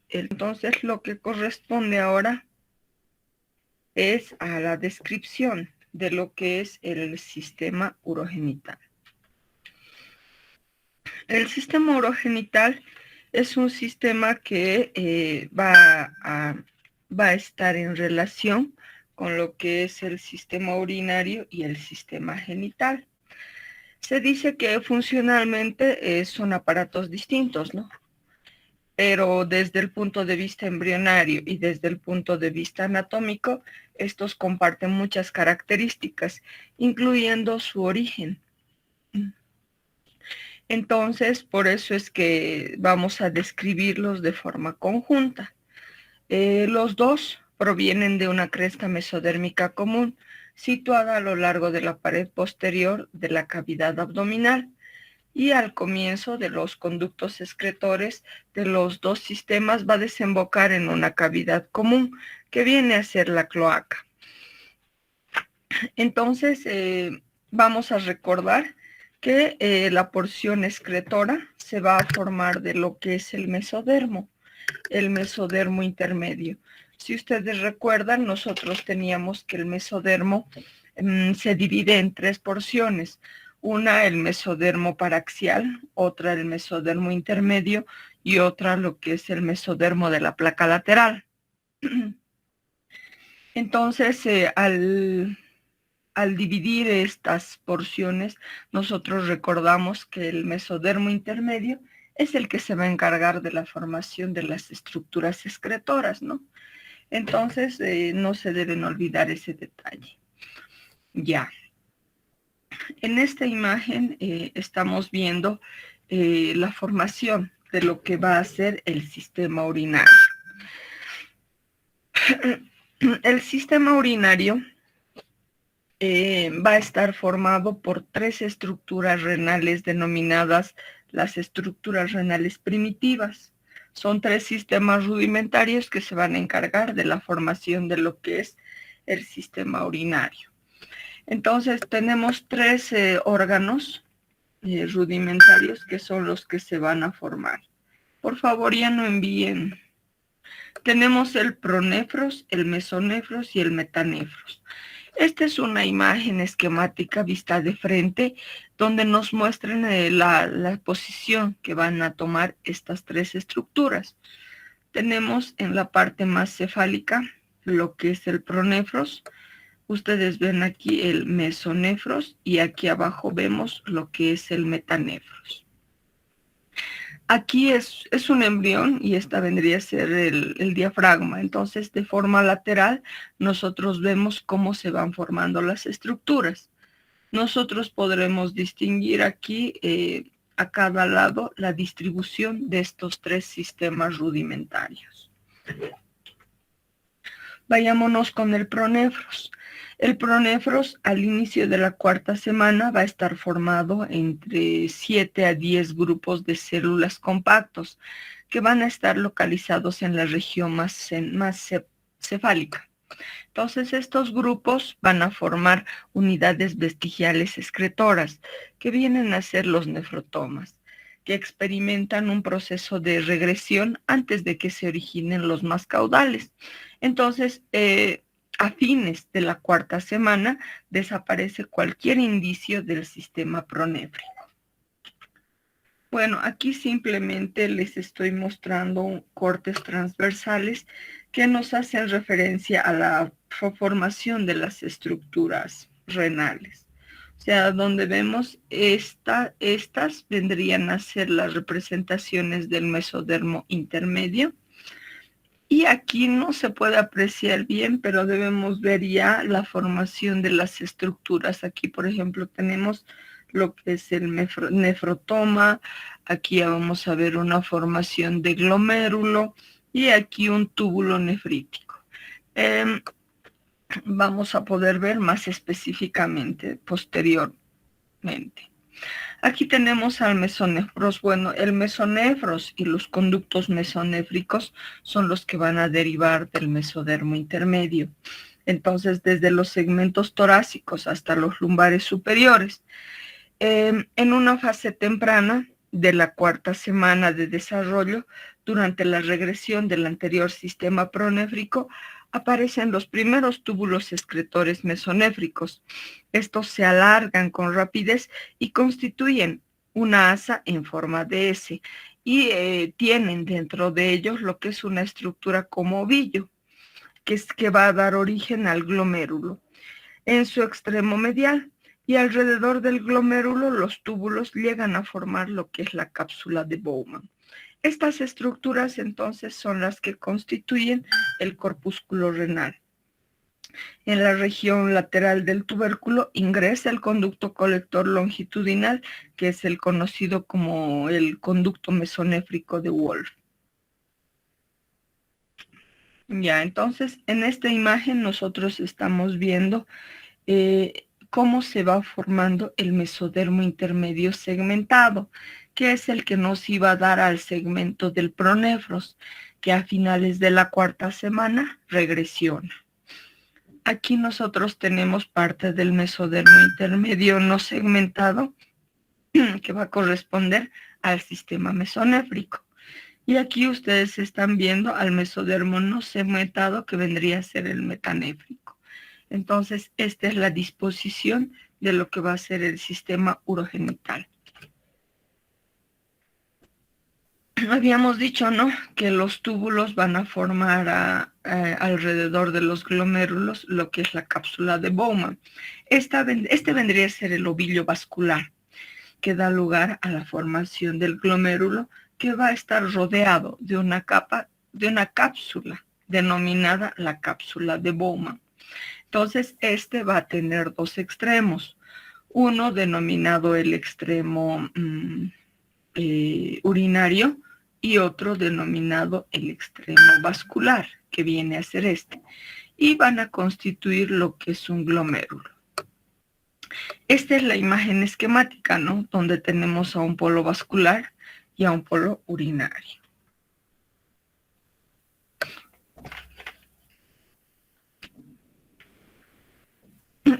Entonces, lo que corresponde ahora es a la descripción de lo que es el sistema urogenital. El sistema urogenital es un sistema que va a estar en relación con lo que es el sistema urinario y el sistema genital. Se dice que funcionalmente son aparatos distintos, ¿no? Pero desde el punto de vista embrionario y desde el punto de vista anatómico, estos comparten muchas características, incluyendo su origen. Entonces, por eso es que vamos a describirlos de forma conjunta. Los dos provienen de una cresta mesodérmica común, situada a lo largo de la pared posterior de la cavidad abdominal y al comienzo de los conductos excretores de los dos sistemas va a desembocar en una cavidad común que viene a ser la cloaca. Entonces, vamos a recordar que la porción excretora se va a formar de lo que es el mesodermo intermedio. Si ustedes recuerdan, nosotros teníamos que el mesodermo se divide en tres porciones. Una, el mesodermo paraxial, otra, el mesodermo intermedio y otra, lo que es el mesodermo de la placa lateral. Entonces, al dividir estas porciones, nosotros recordamos que el mesodermo intermedio es el que se va a encargar de la formación de las estructuras excretoras, ¿no? Entonces, no se deben olvidar ese detalle. Ya. En esta imagen estamos viendo la formación de lo que va a ser el sistema urinario. El sistema urinario va a estar formado por tres estructuras renales denominadas las estructuras renales primitivas. Son tres sistemas rudimentarios que se van a encargar de la formación de lo que es el sistema urinario. Entonces tenemos tres órganos rudimentarios que son los que se van a formar. Por favor, ya no envíen. Tenemos el pronefros, el mesonefros y el metanefros. Esta es una imagen esquemática vista de frente donde nos muestran la posición que van a tomar estas tres estructuras. Tenemos en la parte más cefálica lo que es el pronefros. Ustedes ven aquí el mesonefros y aquí abajo vemos lo que es el metanefros. Aquí es un embrión y esta vendría a ser el diafragma. Entonces, de forma lateral, nosotros vemos cómo se van formando las estructuras. Nosotros podremos distinguir aquí a cada lado la distribución de estos tres sistemas rudimentarios. Vayámonos con el pronefros. El pronefros al inicio de la cuarta semana va a estar formado entre 7 a 10 grupos de células compactos que van a estar localizados en la región más cefálica. Entonces estos grupos van a formar unidades vestigiales excretoras que vienen a ser los nefrotomas, que experimentan un proceso de regresión antes de que se originen los más caudales. Entonces, a fines de la cuarta semana desaparece cualquier indicio del sistema pronéfrico. Bueno, aquí simplemente les estoy mostrando cortes transversales que nos hacen referencia a la formación de las estructuras renales. O sea, donde vemos estas vendrían a ser las representaciones del mesodermo intermedio. Y aquí no se puede apreciar bien, pero debemos ver ya la formación de las estructuras. Aquí, por ejemplo, tenemos lo que es el nefrotoma. Aquí ya vamos a ver una formación de glomérulo y aquí un túbulo nefrítico. Vamos a poder ver más específicamente posteriormente. Aquí tenemos al mesonefros. Bueno, el mesonefros y los conductos mesonéfricos son los que van a derivar del mesodermo intermedio. Entonces, desde los segmentos torácicos hasta los lumbares superiores. En una fase temprana de la cuarta semana de desarrollo, Durante la regresión del anterior sistema pronéfrico aparecen los primeros túbulos excretores mesonéfricos. Estos se alargan con rapidez y constituyen una asa en forma de S y tienen dentro de ellos lo que es una estructura como ovillo, que va a dar origen al glomérulo en su extremo medial, y alrededor del glomérulo los túbulos llegan a formar lo que es la cápsula de Bowman. Estas estructuras entonces son las que constituyen el corpúsculo renal. En la región lateral del tubérculo ingresa el conducto colector longitudinal, que es el conocido como el conducto mesonéfrico de Wolff. Ya, entonces en esta imagen nosotros estamos viendo cómo se va formando el mesodermo intermedio segmentado, que es el que nos iba a dar al segmento del pronéfros, que a finales de la cuarta semana regresiona. Aquí nosotros tenemos parte del mesodermo intermedio no segmentado, que va a corresponder al sistema mesonéfrico. Y aquí ustedes están viendo al mesodermo no segmentado, que vendría a ser el metanéfrico. Entonces, esta es la disposición de lo que va a ser el sistema urogenital. Habíamos dicho, ¿no?, que los túbulos van a formar alrededor de los glomérulos lo que es la cápsula de Bowman. Este vendría a ser el ovillo vascular, que da lugar a la formación del glomérulo, que va a estar rodeado de una cápsula denominada la cápsula de Bowman. Entonces, este va a tener dos extremos, uno denominado el extremo urinario y otro denominado el extremo vascular, que viene a ser este, y van a constituir lo que es un glomérulo. Esta es la imagen esquemática, ¿no?, donde tenemos a un polo vascular y a un polo urinario.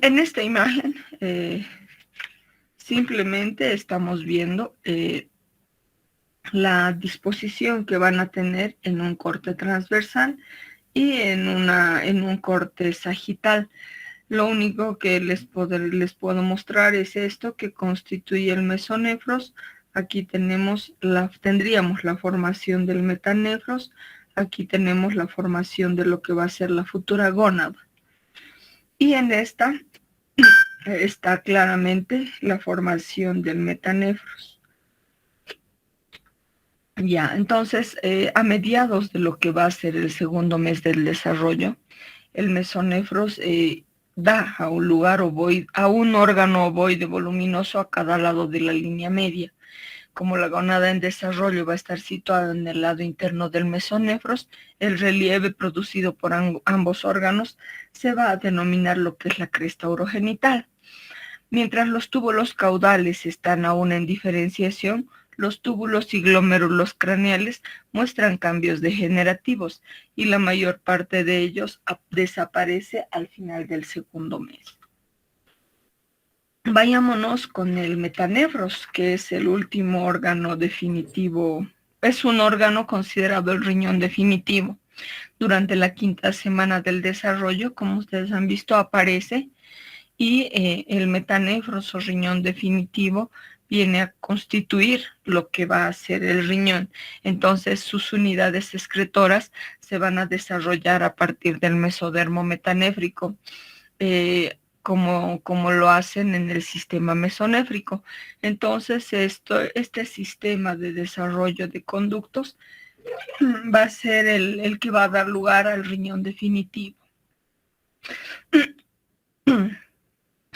En esta imagen simplemente estamos viendo la disposición que van a tener en un corte transversal y en un corte sagital. Lo único que les puedo mostrar es esto, que constituye el mesonéfros. Aquí tendríamos la formación del metanéfros. Aquí tenemos la formación de lo que va a ser la futura gónada. Y en esta está claramente la formación del metanéfros. Ya, entonces, a mediados de lo que va a ser el segundo mes del desarrollo, el mesonéfros da a un lugar ovoide, a un órgano ovoide voluminoso a cada lado de la línea media. Como la gónada en desarrollo va a estar situada en el lado interno del mesonéfros, el relieve producido por ambos órganos se va a denominar lo que es la cresta urogenital. Mientras los túbulos caudales están aún en diferenciación, los túbulos y glomérulos craneales muestran cambios degenerativos y la mayor parte de ellos desaparece al final del segundo mes. Vayámonos con el metanéfros, que es el último órgano definitivo. Es un órgano considerado el riñón definitivo. Durante la quinta semana del desarrollo, como ustedes han visto, aparece, y el metanéfros o riñón definitivo viene a constituir lo que va a ser el riñón. Entonces, sus unidades excretoras se van a desarrollar a partir del mesodermo metanéfrico, como lo hacen en el sistema mesonéfrico. Entonces, este sistema de desarrollo de conductos va a ser el que va a dar lugar al riñón definitivo.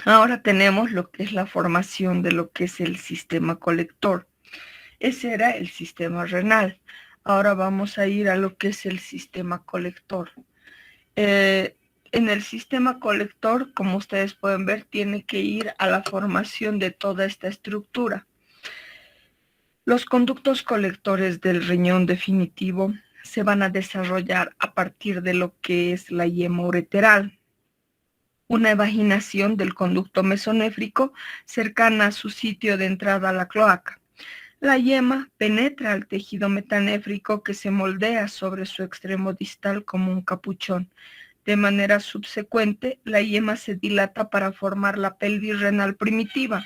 Ahora tenemos lo que es la formación de lo que es el sistema colector. Ese era el sistema renal. Ahora vamos a ir a lo que es el sistema colector. En el sistema colector, como ustedes pueden ver, tiene que ir a la formación de toda esta estructura. Los conductos colectores del riñón definitivo se van a desarrollar a partir de lo que es la yema ureteral, una evaginación del conducto mesonéfrico cercana a su sitio de entrada a la cloaca. La yema penetra al tejido metanéfrico que se moldea sobre su extremo distal como un capuchón. De manera subsecuente, la yema se dilata para formar la pelvis renal primitiva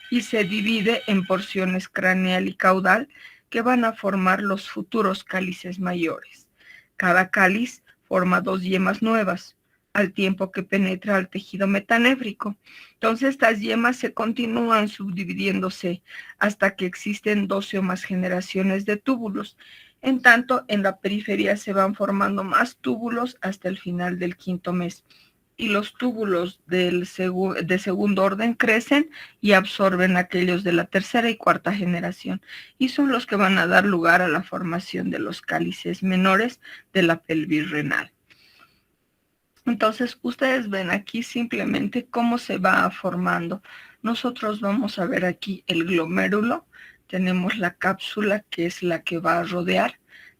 y se divide en porciones craneal y caudal que van a formar los futuros cálices mayores. Cada cáliz forma 2 yemas nuevas, al tiempo que penetra al tejido metanéfrico. Entonces estas yemas se continúan subdividiéndose hasta que existen 12 o más generaciones de túbulos. En tanto, en la periferia se van formando más túbulos hasta el final del 5º mes. Y los túbulos de segundo orden crecen y absorben aquellos de la 3ª y 4ª generación, y son los que van a dar lugar a la formación de los cálices menores de la pelvis renal. Entonces, ustedes ven aquí simplemente cómo se va formando. Nosotros vamos a ver aquí el glomérulo, tenemos la cápsula que es la que va a rodear,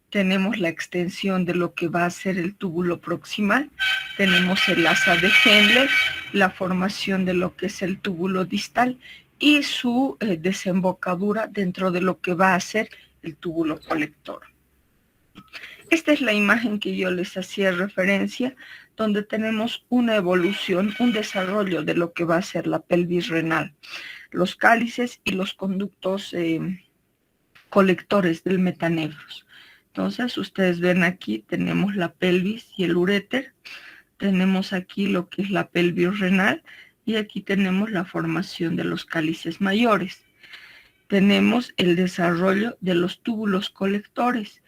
tenemos la extensión de lo que va a ser el túbulo proximal, tenemos el asa de Henle, la formación de lo que es el túbulo distal y su desembocadura dentro de lo que va a ser el túbulo colector. Esta es la imagen que yo les hacía referencia, donde tenemos una evolución, un desarrollo de lo que va a ser la pelvis renal, los cálices y los conductos colectores del metanéfros. Entonces, ustedes ven aquí, tenemos la pelvis y el uréter, tenemos aquí lo que es la pelvis renal y aquí tenemos la formación de los cálices mayores. Tenemos el desarrollo de los túbulos colectores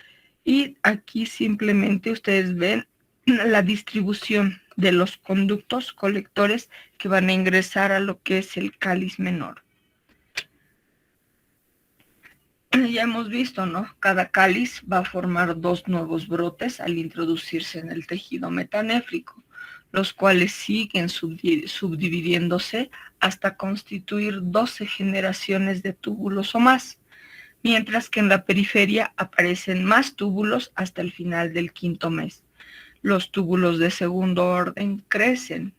y aquí simplemente ustedes ven la distribución de los conductos colectores que van a ingresar a lo que es el cáliz menor. Ya hemos visto, ¿no? Cada cáliz va a formar 2 nuevos brotes al introducirse en el tejido metanéfrico, los cuales siguen subdividiéndose hasta constituir 12 generaciones de túbulos o más, mientras que en la periferia aparecen más túbulos hasta el final del 5º mes. Los túbulos de segundo orden crecen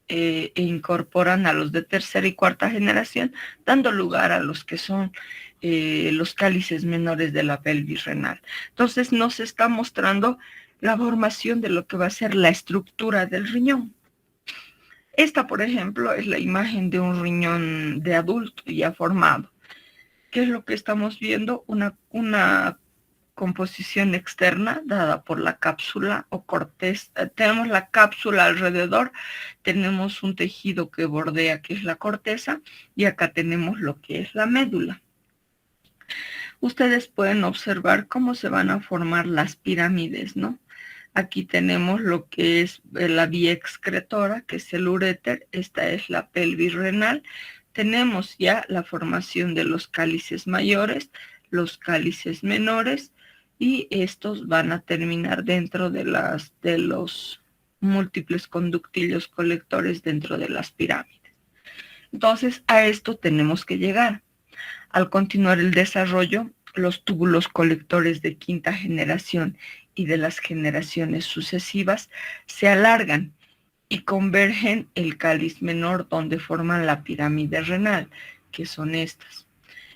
e incorporan a los de 3ª y 4ª generación, dando lugar a los que son los cálices menores de la pelvis renal. Entonces nos está mostrando la formación de lo que va a ser la estructura del riñón. Esta, por ejemplo, es la imagen de un riñón de adulto ya formado. ¿Qué es lo que estamos viendo? Una composición externa dada por la cápsula o corteza. Tenemos la cápsula alrededor, tenemos un tejido que bordea, que es la corteza, y acá tenemos lo que es la médula. Ustedes pueden observar cómo se van a formar las pirámides, ¿no? Aquí tenemos lo que es la vía excretora, que es el uréter. Esta es la pelvis renal. Tenemos ya la formación de los cálices mayores, los cálices menores, y estos van a terminar dentro de los múltiples conductillos colectores dentro de las pirámides. Entonces, a esto tenemos que llegar. Al continuar el desarrollo, los túbulos colectores de 5ª generación y de las generaciones sucesivas se alargan y convergen el cáliz menor donde forman la pirámide renal, que son estas.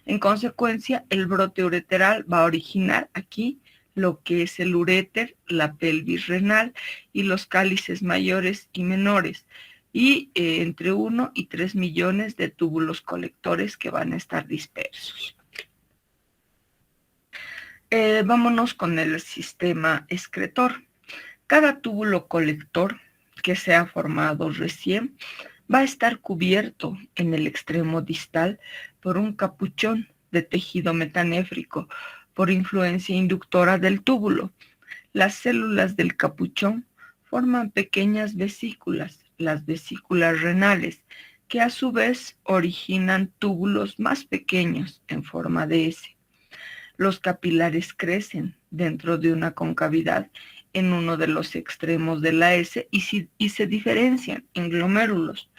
En consecuencia, el brote ureteral va a originar aquí lo que es el uréter, la pelvis renal y los cálices mayores y menores, y entre 1 y 3 millones de túbulos colectores que van a estar dispersos. Vámonos con el sistema excretor. Cada túbulo colector que se ha formado recién va a estar cubierto en el extremo distal por un capuchón de tejido metanéfrico por influencia inductora del túbulo. Las células del capuchón forman pequeñas vesículas, las vesículas renales, que a su vez originan túbulos más pequeños en forma de S. Los capilares crecen dentro de una concavidad en uno de los extremos de la S y se diferencian en glomérulos.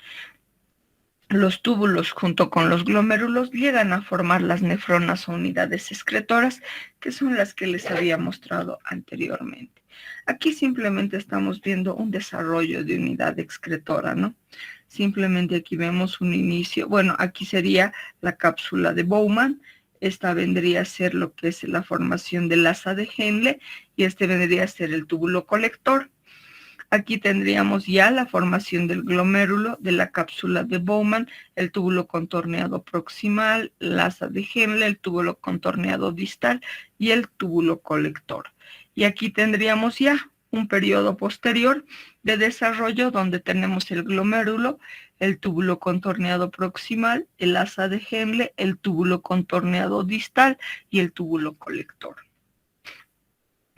Los túbulos junto con los glomérulos llegan a formar las nefronas o unidades excretoras, que son las que les había mostrado anteriormente. Aquí simplemente estamos viendo un desarrollo de unidad excretora, ¿no? Simplemente aquí vemos un inicio, bueno, aquí sería la cápsula de Bowman, Esta vendría a ser lo que es la formación del asa de Henle y este vendría a ser el túbulo colector. Aquí tendríamos ya la formación del glomérulo, de la cápsula de Bowman, el túbulo contorneado proximal, la asa de Henle, el túbulo contorneado distal y el túbulo colector. Y aquí tendríamos ya un periodo posterior de desarrollo donde tenemos el glomérulo, el túbulo contorneado proximal, el asa de Henle, el túbulo contorneado distal y el túbulo colector.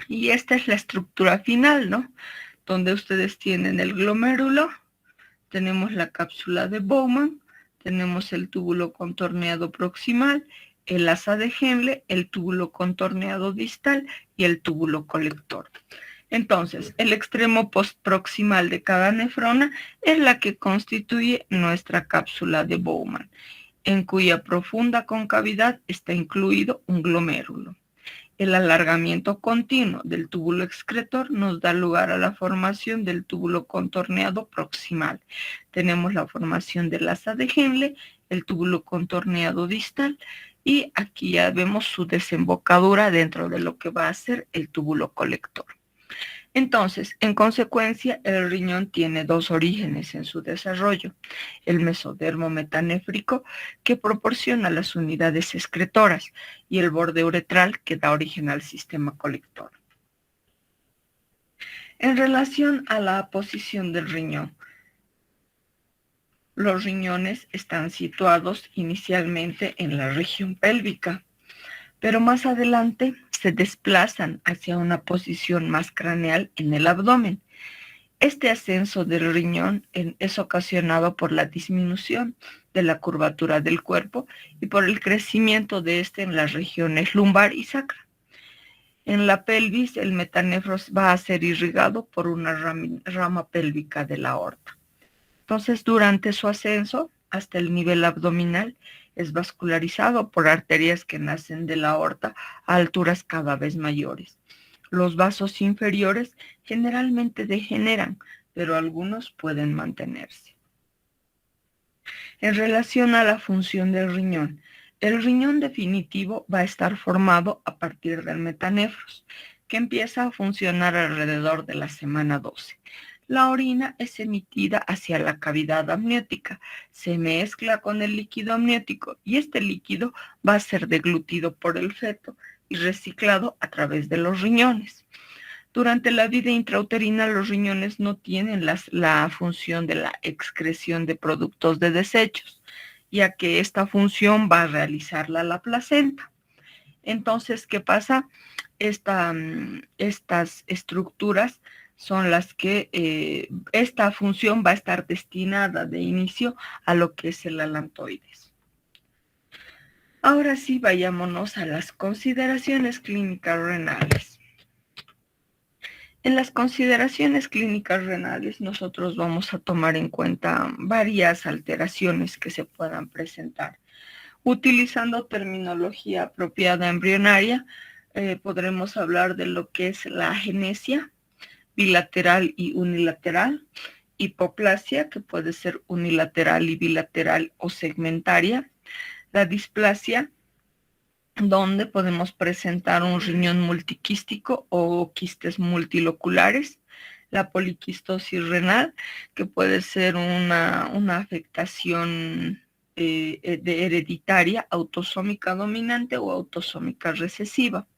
Y esta es la estructura final, ¿no? Donde ustedes tienen el glomérulo, tenemos la cápsula de Bowman, tenemos el túbulo contorneado proximal, el asa de Henle, el túbulo contorneado distal y el túbulo colector. Entonces, el extremo postproximal de cada nefrona es la que constituye nuestra cápsula de Bowman, en cuya profunda concavidad está incluido un glomérulo. El alargamiento continuo del túbulo excretor nos da lugar a la formación del túbulo contorneado proximal. Tenemos la formación del asa de Henle, el túbulo contorneado distal y aquí ya vemos su desembocadura dentro de lo que va a ser el túbulo colector. Entonces, en consecuencia, el riñón tiene dos orígenes en su desarrollo. El mesodermo metanéfrico, que proporciona las unidades excretoras, y el borde uretral, que da origen al sistema colector. En relación a la posición del riñón, los riñones están situados inicialmente en la región pélvica, pero más adelante se desplazan hacia una posición más craneal en el abdomen. Este ascenso del riñón es ocasionado por la disminución de la curvatura del cuerpo y por el crecimiento de este en las regiones lumbar y sacra. En la pelvis, el metanefros va a ser irrigado por una rama pélvica de la aorta. Entonces, durante su ascenso hasta el nivel abdominal, es vascularizado por arterias que nacen de la aorta a alturas cada vez mayores. Los vasos inferiores generalmente degeneran, pero algunos pueden mantenerse. En relación a la función del riñón, el riñón definitivo va a estar formado a partir del metanefros, que empieza a funcionar alrededor de la semana 12. La orina es emitida hacia la cavidad amniótica, se mezcla con el líquido amniótico y este líquido va a ser deglutido por el feto y reciclado a través de los riñones. Durante la vida intrauterina, los riñones no tienen la función de la excreción de productos de desechos, ya que esta función va a realizarla la placenta. Entonces, ¿qué pasa? Estas estructuras son las que esta función va a estar destinada de inicio a lo que es el alantoides. Ahora sí, vayámonos a las consideraciones clínicas renales. En las consideraciones clínicas renales, nosotros vamos a tomar en cuenta varias alteraciones que se puedan presentar. Utilizando terminología apropiada embrionaria, podremos hablar de lo que es la agenesia bilateral y unilateral, hipoplasia, que puede ser unilateral y bilateral o segmentaria, la displasia, donde podemos presentar un riñón multiquístico o quistes multiloculares, la poliquistosis renal, que puede ser una afectación hereditaria, autosómica dominante o autosómica recesiva.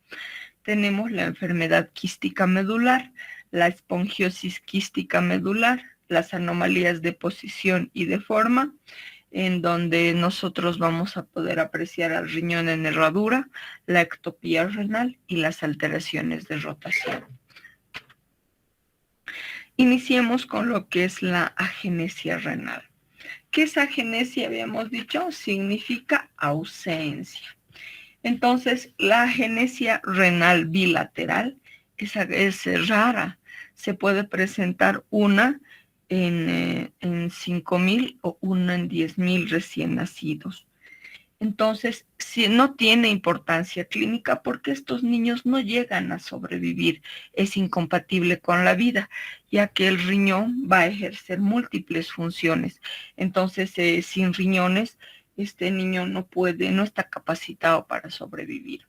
Tenemos la enfermedad quística medular, la esponjiosis quística medular, las anomalías de posición y de forma, en donde nosotros vamos a poder apreciar al riñón en herradura, la ectopía renal y las alteraciones de rotación. Iniciemos con lo que es la agenesia renal. ¿Qué es agenesia? Habíamos dicho, significa ausencia. Entonces, la agenesia renal bilateral es rara. Se puede presentar una en 5,000 o una en 10,000 recién nacidos. Entonces, si no tiene importancia clínica porque estos niños no llegan a sobrevivir, es incompatible con la vida, ya que el riñón va a ejercer múltiples funciones. Entonces, sin riñones, este niño no está capacitado para sobrevivir.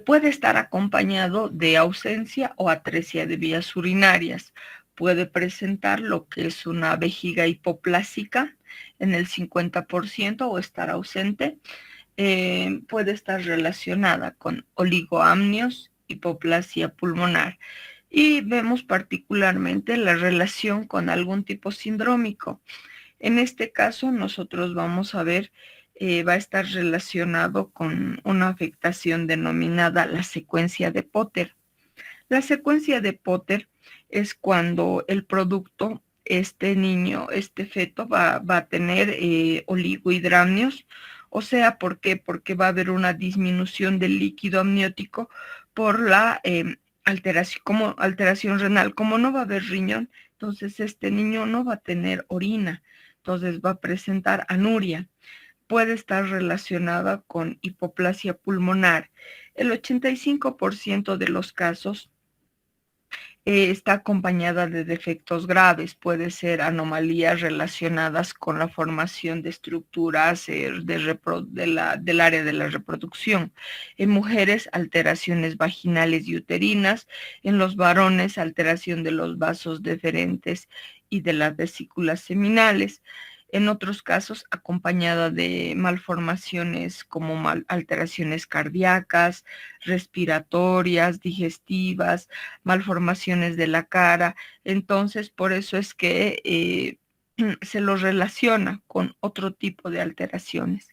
Puede estar acompañado de ausencia o atresia de vías urinarias. Puede presentar lo que es una vejiga hipoplásica en el 50% o estar ausente. Puede estar relacionada con oligoamnios, hipoplasia pulmonar. Y vemos particularmente la relación con algún tipo sindrómico. En este caso, nosotros vamos a ver, va a estar relacionado con una afectación denominada la secuencia de Potter. La secuencia de Potter es cuando el producto, este niño, este feto, va a tener oligohidramnios. O sea, ¿por qué? Porque va a haber una disminución del líquido amniótico por la alteración renal. Como no va a haber riñón, entonces este niño no va a tener orina, entonces va a presentar anuria. Puede estar relacionada con hipoplasia pulmonar. El 85% de los casos está acompañada de defectos graves. Puede ser anomalías relacionadas con la formación de estructuras del área de la reproducción. En mujeres, alteraciones vaginales y uterinas. En los varones, alteración de los vasos deferentes y de las vesículas seminales. En otros casos, acompañada de malformaciones como alteraciones cardíacas, respiratorias, digestivas, malformaciones de la cara. Entonces, por eso es que se los relaciona con otro tipo de alteraciones.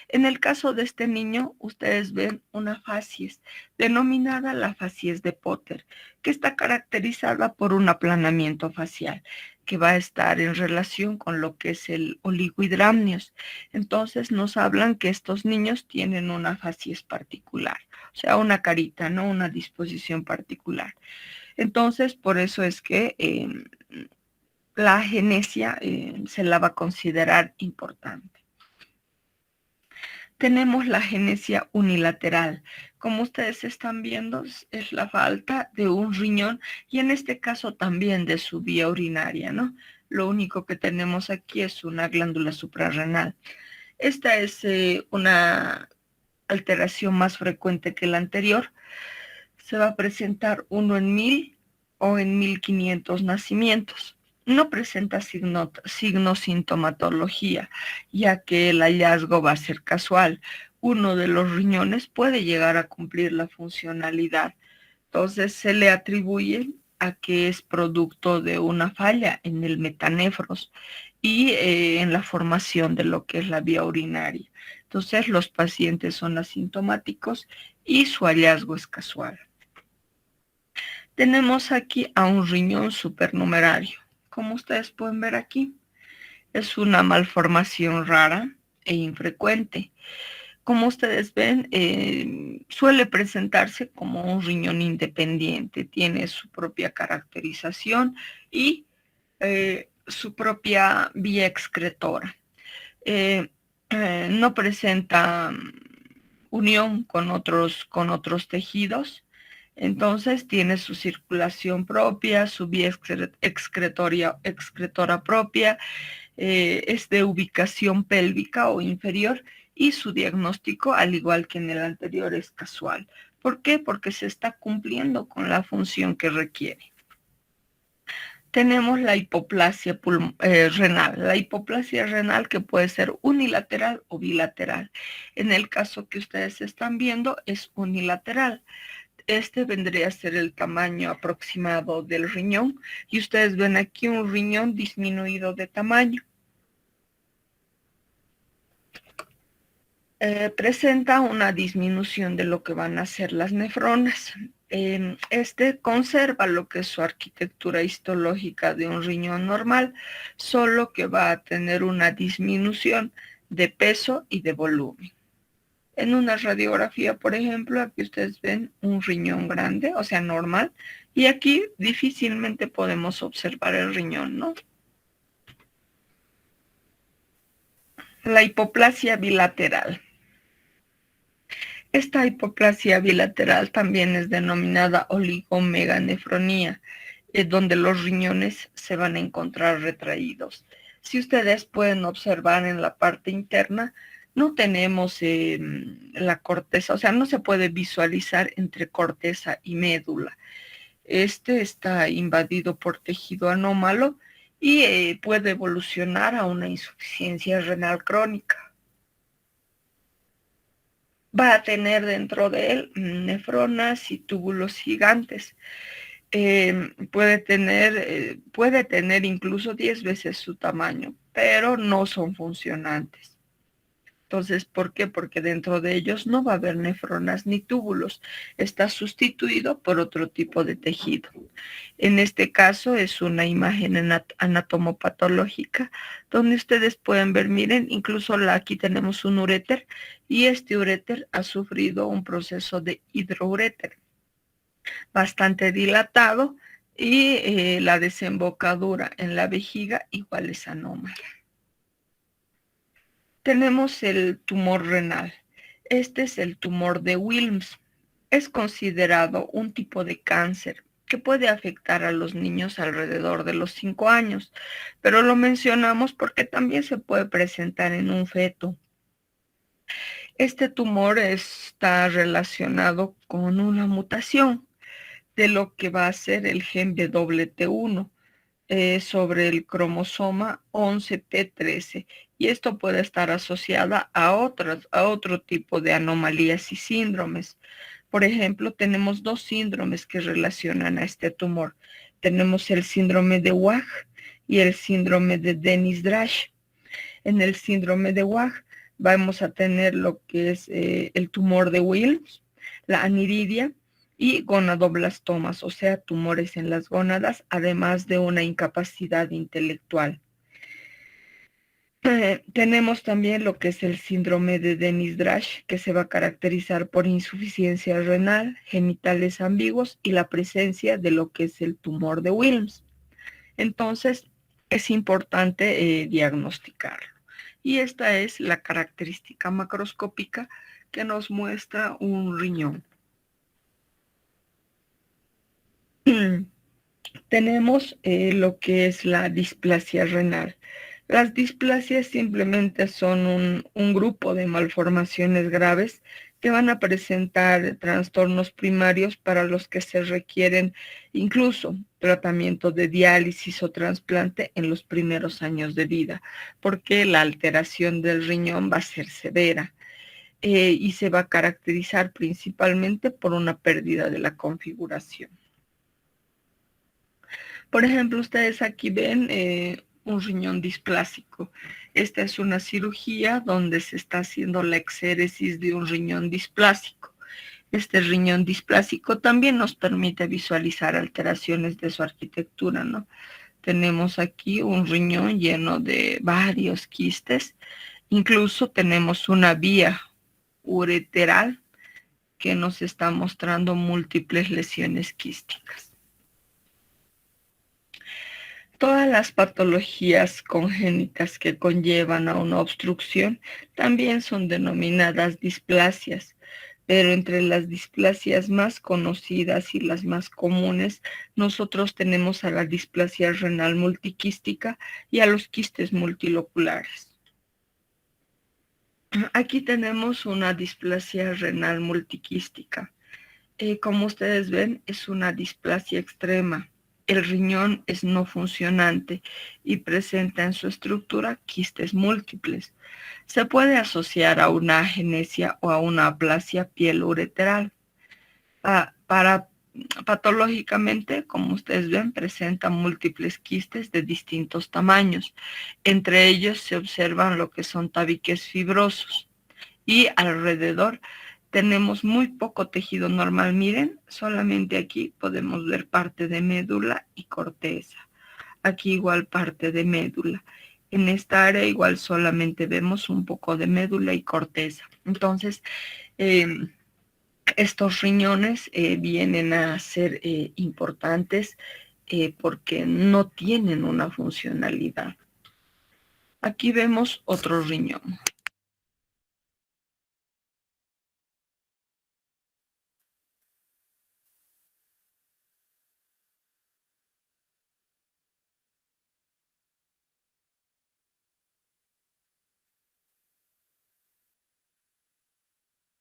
En el caso de este niño, ustedes ven una facies denominada la facies de Potter, que está caracterizada por un aplanamiento facial que va a estar en relación con lo que es el oligohidramnios. Entonces nos hablan que estos niños tienen una facies particular, o sea, una carita, ¿no? Una disposición particular. Entonces, por eso es que la agenesia se la va a considerar importante. Tenemos la agenesia unilateral. Como ustedes están viendo, es la falta de un riñón y en este caso también de su vía urinaria, ¿no? Lo único que tenemos aquí es una glándula suprarrenal. Esta es una alteración más frecuente que la anterior. Se va a presentar 1 en 1000 o en 1500 nacimientos. No presenta sintomatología, ya que el hallazgo va a ser casual. Uno de los riñones puede llegar a cumplir la funcionalidad. Entonces se le atribuye a que es producto de una falla en el metanefros y en la formación de lo que es la vía urinaria. Entonces los pacientes son asintomáticos y su hallazgo es casual. Tenemos aquí a un riñón supernumerario. Como ustedes pueden ver aquí, es una malformación rara e infrecuente. Como ustedes ven, suele presentarse como un riñón independiente, tiene su propia caracterización y su propia vía excretora. No presenta unión con otros tejidos. Entonces tiene su circulación propia, su vía excretora propia, es de ubicación pélvica o inferior y su diagnóstico, al igual que en el anterior, es casual. ¿Por qué? Porque se está cumpliendo con la función que requiere. Tenemos la hipoplasia renal. La hipoplasia renal que puede ser unilateral o bilateral. En el caso que ustedes están viendo es unilateral. Este vendría a ser el tamaño aproximado del riñón y ustedes ven aquí un riñón disminuido de tamaño. Presenta una disminución de lo que van a ser las nefronas. Este conserva lo que es su arquitectura histológica de un riñón normal, solo que va a tener una disminución de peso y de volumen. En una radiografía, por ejemplo, aquí ustedes ven un riñón grande, o sea, normal, y aquí difícilmente podemos observar el riñón, ¿no? La hipoplasia bilateral. Esta hipoplasia bilateral también es denominada oligomeganefronía, donde los riñones se van a encontrar retraídos. Si ustedes pueden observar en la parte interna, no tenemos la corteza, o sea, no se puede visualizar entre corteza y médula. Este está invadido por tejido anómalo y puede evolucionar a una insuficiencia renal crónica. Va a tener dentro de él nefronas y túbulos gigantes. Puede tener incluso 10 veces su tamaño, pero no son funcionantes. Entonces, ¿por qué? Porque dentro de ellos no va a haber nefronas ni túbulos. Está sustituido por otro tipo de tejido. En este caso es una imagen anatomopatológica donde ustedes pueden ver, miren, incluso aquí tenemos un uréter y este uréter ha sufrido un proceso de hidrouréter bastante dilatado y la desembocadura en la vejiga igual es anómala. Tenemos el tumor renal. Este es el tumor de Wilms. Es considerado un tipo de cáncer que puede afectar a los niños alrededor de los 5 años, pero lo mencionamos porque también se puede presentar en un feto. Este tumor está relacionado con una mutación de lo que va a ser el gen WT1 sobre el cromosoma 11p13 y esto puede estar asociada a otro tipo de anomalías y síndromes. Por ejemplo, tenemos dos síndromes que relacionan a este tumor. Tenemos el síndrome de WAG y el síndrome de Dennis-Drash. En el síndrome de WAG vamos a tener lo que es el tumor de Wilms, la aniridia y gonadoblastomas, o sea, tumores en las gónadas, además de una incapacidad intelectual. Tenemos también lo que es el síndrome de Dennis-Drash, que se va a caracterizar por insuficiencia renal, genitales ambiguos y la presencia de lo que es el tumor de Wilms. Entonces, es importante diagnosticarlo. Y esta es la característica macroscópica que nos muestra un riñón. Tenemos lo que es la displasia renal. Las displasias simplemente son un grupo de malformaciones graves que van a presentar trastornos primarios para los que se requieren incluso tratamiento de diálisis o trasplante en los primeros años de vida, porque la alteración del riñón va a ser severa y se va a caracterizar principalmente por una pérdida de la configuración. Por ejemplo, ustedes aquí ven un riñón displásico. Esta es una cirugía donde se está haciendo la exéresis de un riñón displásico. Este riñón displásico también nos permite visualizar alteraciones de su arquitectura, ¿no? Tenemos aquí un riñón lleno de varios quistes. Incluso tenemos una vía ureteral que nos está mostrando múltiples lesiones quísticas. Todas las patologías congénitas que conllevan a una obstrucción también son denominadas displasias, pero entre las displasias más conocidas y las más comunes, nosotros tenemos a la displasia renal multiquística y a los quistes multiloculares. Aquí tenemos una displasia renal multiquística. Como ustedes ven, es una displasia extrema. El riñón es no funcionante y presenta en su estructura quistes múltiples. Se puede asociar a una agenesia o a una aplasia pielureteral. Patológicamente, como ustedes ven, presenta múltiples quistes de distintos tamaños. Entre ellos se observan lo que son tabiques fibrosos y alrededor tenemos muy poco tejido normal. Miren, solamente aquí podemos ver parte de médula y corteza. Aquí igual parte de médula. En esta área igual solamente vemos un poco de médula y corteza. Entonces, estos riñones vienen a ser importantes porque no tienen una funcionalidad. Aquí vemos otro riñón.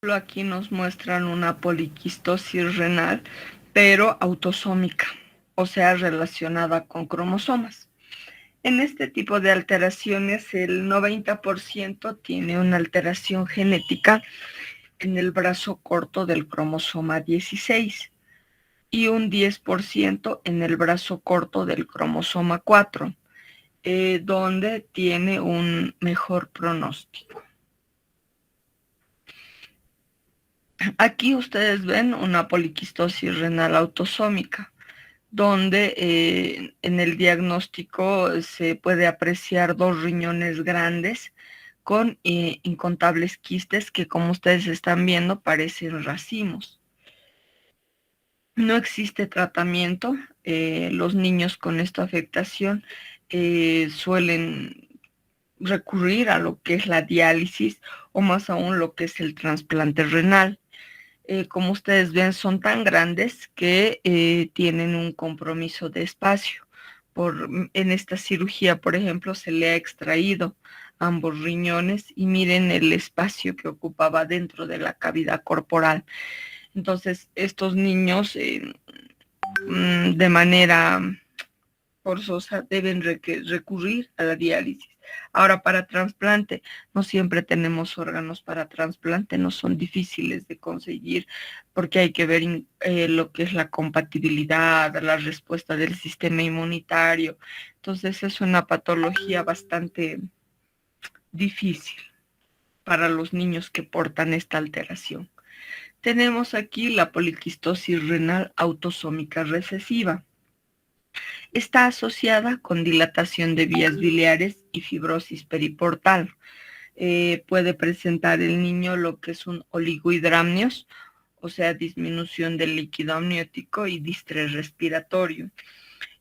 Aquí nos muestran una poliquistosis renal, pero autosómica, o sea, relacionada con cromosomas. En este tipo de alteraciones, el 90% tiene una alteración genética en el brazo corto del cromosoma 16 y un 10% en el brazo corto del cromosoma 4, donde tiene un mejor pronóstico. Aquí ustedes ven una poliquistosis renal autosómica, donde en el diagnóstico se puede apreciar 2 riñones grandes con incontables quistes que, como ustedes están viendo, parecen racimos. No existe tratamiento. Los niños con esta afectación suelen recurrir a lo que es la diálisis o más aún lo que es el trasplante renal. Como ustedes ven, son tan grandes que tienen un compromiso de espacio. En esta cirugía, por ejemplo, se le ha extraído ambos riñones y miren el espacio que ocupaba dentro de la cavidad corporal. Entonces, estos niños de manera forzosa deben recurrir a la diálisis. Ahora, para trasplante, no siempre tenemos órganos para trasplante, no son difíciles de conseguir porque hay que ver lo que es la compatibilidad, la respuesta del sistema inmunitario. Entonces, es una patología bastante difícil para los niños que portan esta alteración. Tenemos aquí la poliquistosis renal autosómica recesiva. Está asociada con dilatación de vías biliares y fibrosis periportal. Puede presentar el niño lo que es un oligohidramnios, o sea, disminución del líquido amniótico y distrés respiratorio.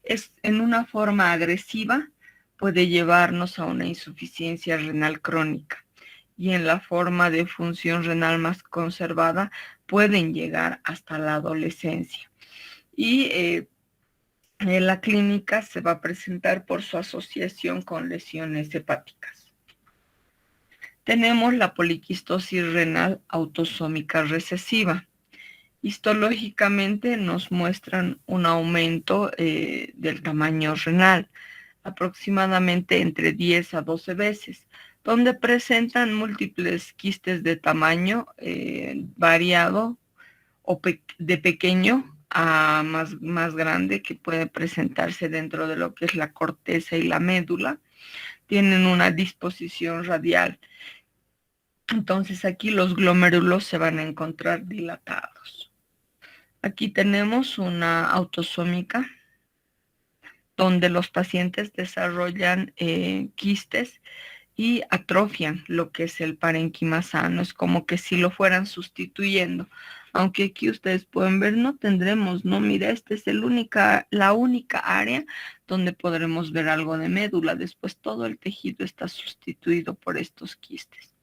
Es en una forma agresiva, puede llevarnos a una insuficiencia renal crónica y en la forma de función renal más conservada pueden llegar hasta la adolescencia. Y la clínica se va a presentar por su asociación con lesiones hepáticas. Tenemos la poliquistosis renal autosómica recesiva. Histológicamente nos muestran un aumento del tamaño renal, aproximadamente entre 10 a 12 veces, donde presentan múltiples quistes de tamaño variado o de pequeño a más grande, que puede presentarse dentro de lo que es la corteza y la médula. Tienen una disposición radial. Entonces aquí los glomérulos se van a encontrar dilatados. Aquí tenemos una autosómica donde los pacientes desarrollan quistes y atrofian lo que es el parénquima sano. Es como que si lo fueran sustituyendo. Aunque aquí ustedes pueden ver, no tendremos, ¿no? Mira, esta es la única área donde podremos ver algo de médula. Después todo el tejido está sustituido por estos quistes.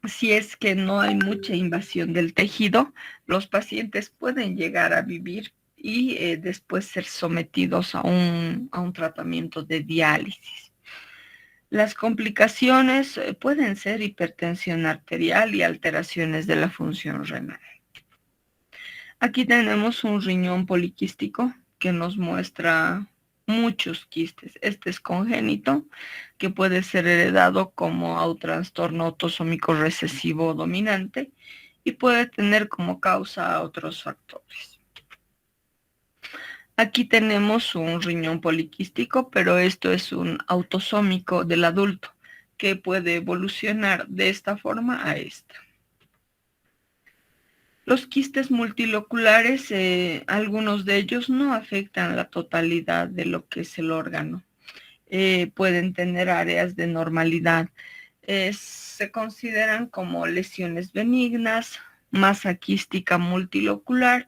Si es que no hay mucha invasión del tejido, los pacientes pueden llegar a vivir y después ser sometidos a un tratamiento de diálisis. Las complicaciones pueden ser hipertensión arterial y alteraciones de la función renal. Aquí tenemos un riñón poliquístico que nos muestra muchos quistes. Este es congénito, que puede ser heredado como a un trastorno autosómico recesivo dominante y puede tener como causa otros factores. Aquí tenemos un riñón poliquístico, pero esto es un autosómico del adulto que puede evolucionar de esta forma a esta. Los quistes multiloculares, algunos de ellos no afectan la totalidad de lo que es el órgano. Pueden tener áreas de normalidad. Se consideran como lesiones benignas, masa quística multilocular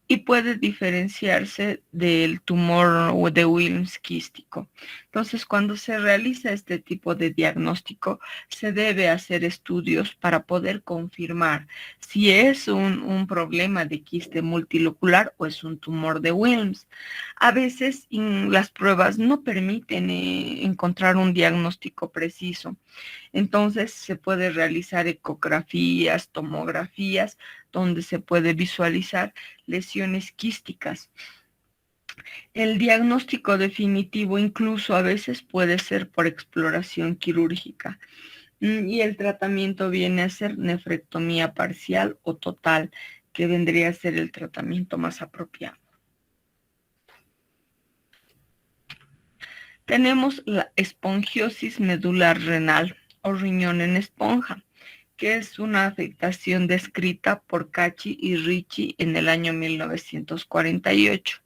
y puede diferenciarse del tumor de Wilms quístico. Entonces, cuando se realiza este tipo de diagnóstico, se debe hacer estudios para poder confirmar si es un problema de quiste multilocular o es un tumor de Wilms. A veces las pruebas no permiten encontrar un diagnóstico preciso. Entonces, se puede realizar ecografías, tomografías, donde se puede visualizar lesiones quísticas. El diagnóstico definitivo incluso a veces puede ser por exploración quirúrgica y el tratamiento viene a ser nefrectomía parcial o total, que vendría a ser el tratamiento más apropiado. Tenemos la esponjiosis medular renal o riñón en esponja, que es una afectación descrita por Cachi y Ricci en el año 1948.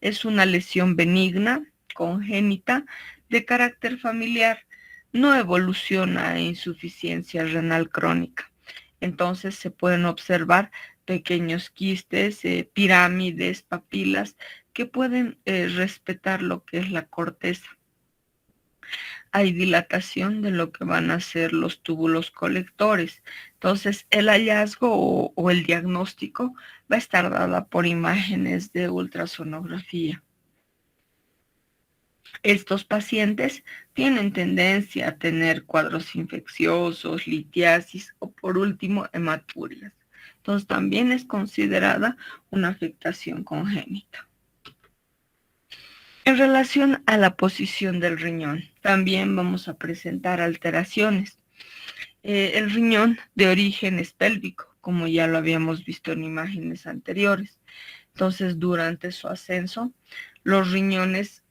Es una lesión benigna, congénita, de carácter familiar, no evoluciona a insuficiencia renal crónica. Entonces se pueden observar pequeños quistes, pirámides, papilas, que pueden respetar lo que es la corteza. Hay dilatación de lo que van a ser los túbulos colectores. Entonces, el hallazgo o el diagnóstico va a estar dada por imágenes de ultrasonografía. Estos pacientes tienen tendencia a tener cuadros infecciosos, litiasis o por último hematurias. Entonces, también es considerada una afectación congénita. En relación a la posición del riñón, también vamos a presentar alteraciones. El riñón de origen es pélvico, como ya lo habíamos visto en imágenes anteriores. Entonces, durante su ascenso, los riñones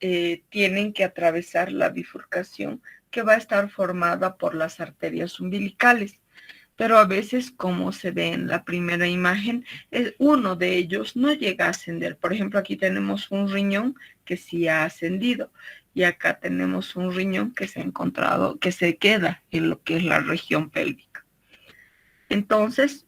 tienen que atravesar la bifurcación que va a estar formada por las arterias umbilicales. Pero a veces, como se ve en la primera imagen, uno de ellos no llega a ascender. Por ejemplo, aquí tenemos un riñón que sí ha ascendido y acá tenemos un riñón que se ha encontrado, que se queda en lo que es la región pélvica. Entonces,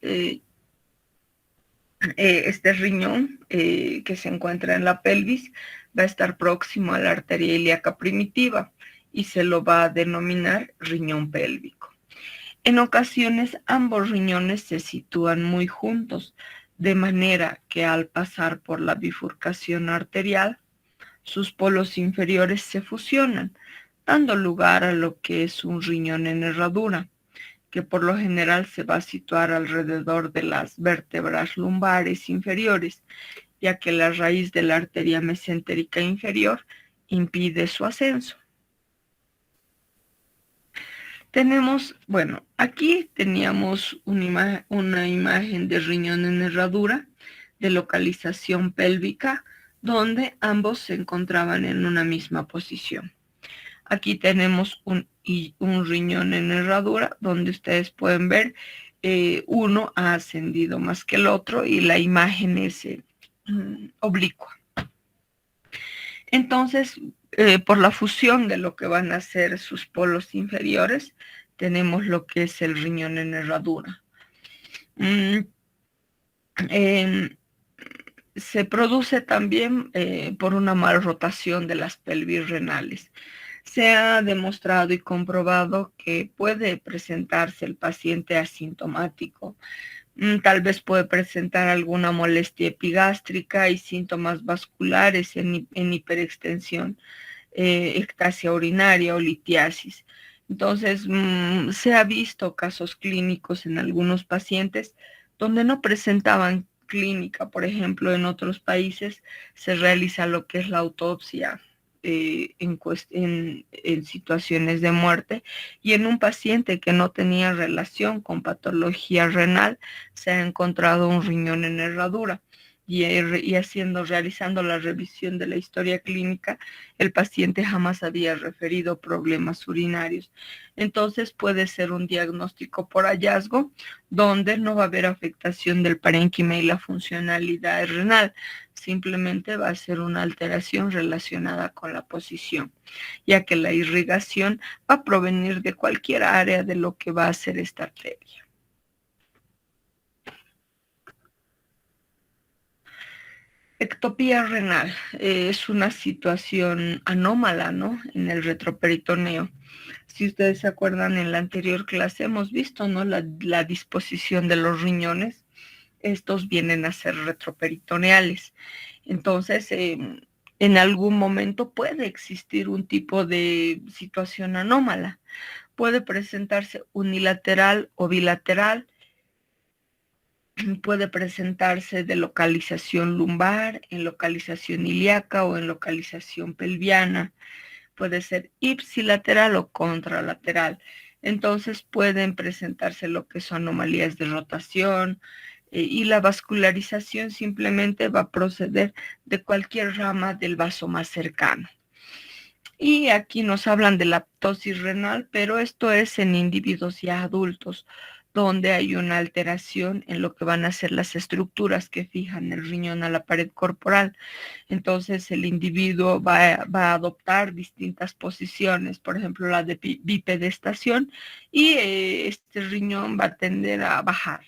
este riñón que se encuentra en la pelvis va a estar próximo a la arteria ilíaca primitiva y se lo va a denominar riñón pélvico. En ocasiones ambos riñones se sitúan muy juntos, de manera que al pasar por la bifurcación arterial, sus polos inferiores se fusionan, dando lugar a lo que es un riñón en herradura, que por lo general se va a situar alrededor de las vértebras lumbares inferiores, ya que la raíz de la arteria mesentérica inferior impide su ascenso. Tenemos, bueno, aquí teníamos una imagen de riñón en herradura, de localización pélvica, donde ambos se encontraban en una misma posición. Aquí tenemos un riñón en herradura, donde ustedes pueden ver uno ha ascendido más que el otro y la imagen es oblicua. Entonces, por la fusión de lo que van a ser sus polos inferiores, tenemos lo que es el riñón en herradura. Se produce también por una malrotación de las pelvis renales. Se ha demostrado y comprobado que puede presentarse el paciente asintomático. Tal vez puede presentar alguna molestia epigástrica y síntomas vasculares en hiperextensión, ectasia urinaria o litiasis. Entonces, se ha visto casos clínicos en algunos pacientes donde no presentaban clínica. Por ejemplo, en otros países se realiza lo que es la autopsia en situaciones de muerte, y en un paciente que no tenía relación con patología renal se ha encontrado un riñón en herradura y realizando la revisión de la historia clínica, el paciente jamás había referido problemas urinarios. Entonces puede ser un diagnóstico por hallazgo donde no va a haber afectación del parénquima y la funcionalidad renal, simplemente va a ser una alteración relacionada con la posición, ya que la irrigación va a provenir de cualquier área de lo que va a ser esta arteria. Ectopía renal es una situación anómala, ¿no? En el retroperitoneo. Si ustedes se acuerdan, en la anterior clase hemos visto, ¿no? La disposición de los riñones. Estos vienen a ser retroperitoneales. Entonces, en algún momento puede existir un tipo de situación anómala. Puede presentarse unilateral o bilateral, puede presentarse de localización lumbar, en localización ilíaca o en localización pelviana. Puede ser ipsilateral o contralateral. Entonces pueden presentarse lo que son anomalías de rotación, y la vascularización simplemente va a proceder de cualquier rama del vaso más cercano. Y aquí nos hablan de la ptosis renal, pero esto es en individuos ya adultos, donde hay una alteración en lo que van a ser las estructuras que fijan el riñón a la pared corporal. Entonces el individuo va a adoptar distintas posiciones, por ejemplo la de bipedestación, y este riñón va a tender a bajar.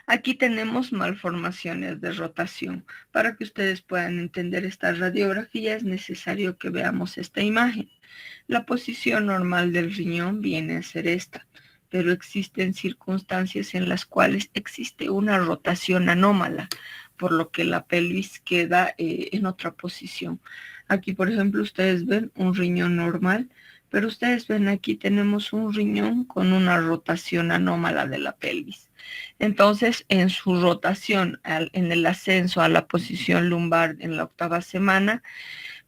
Aquí tenemos malformaciones de rotación. Para que ustedes puedan entender esta radiografía es necesario que veamos esta imagen. La posición normal del riñón viene a ser esta, pero existen circunstancias en las cuales existe una rotación anómala, por lo que la pelvis queda en otra posición. Aquí, por ejemplo, ustedes ven un riñón normal, pero ustedes ven aquí tenemos un riñón con una rotación anómala de la pelvis. Entonces, en su rotación, en el ascenso a la posición lumbar en la 8ª semana,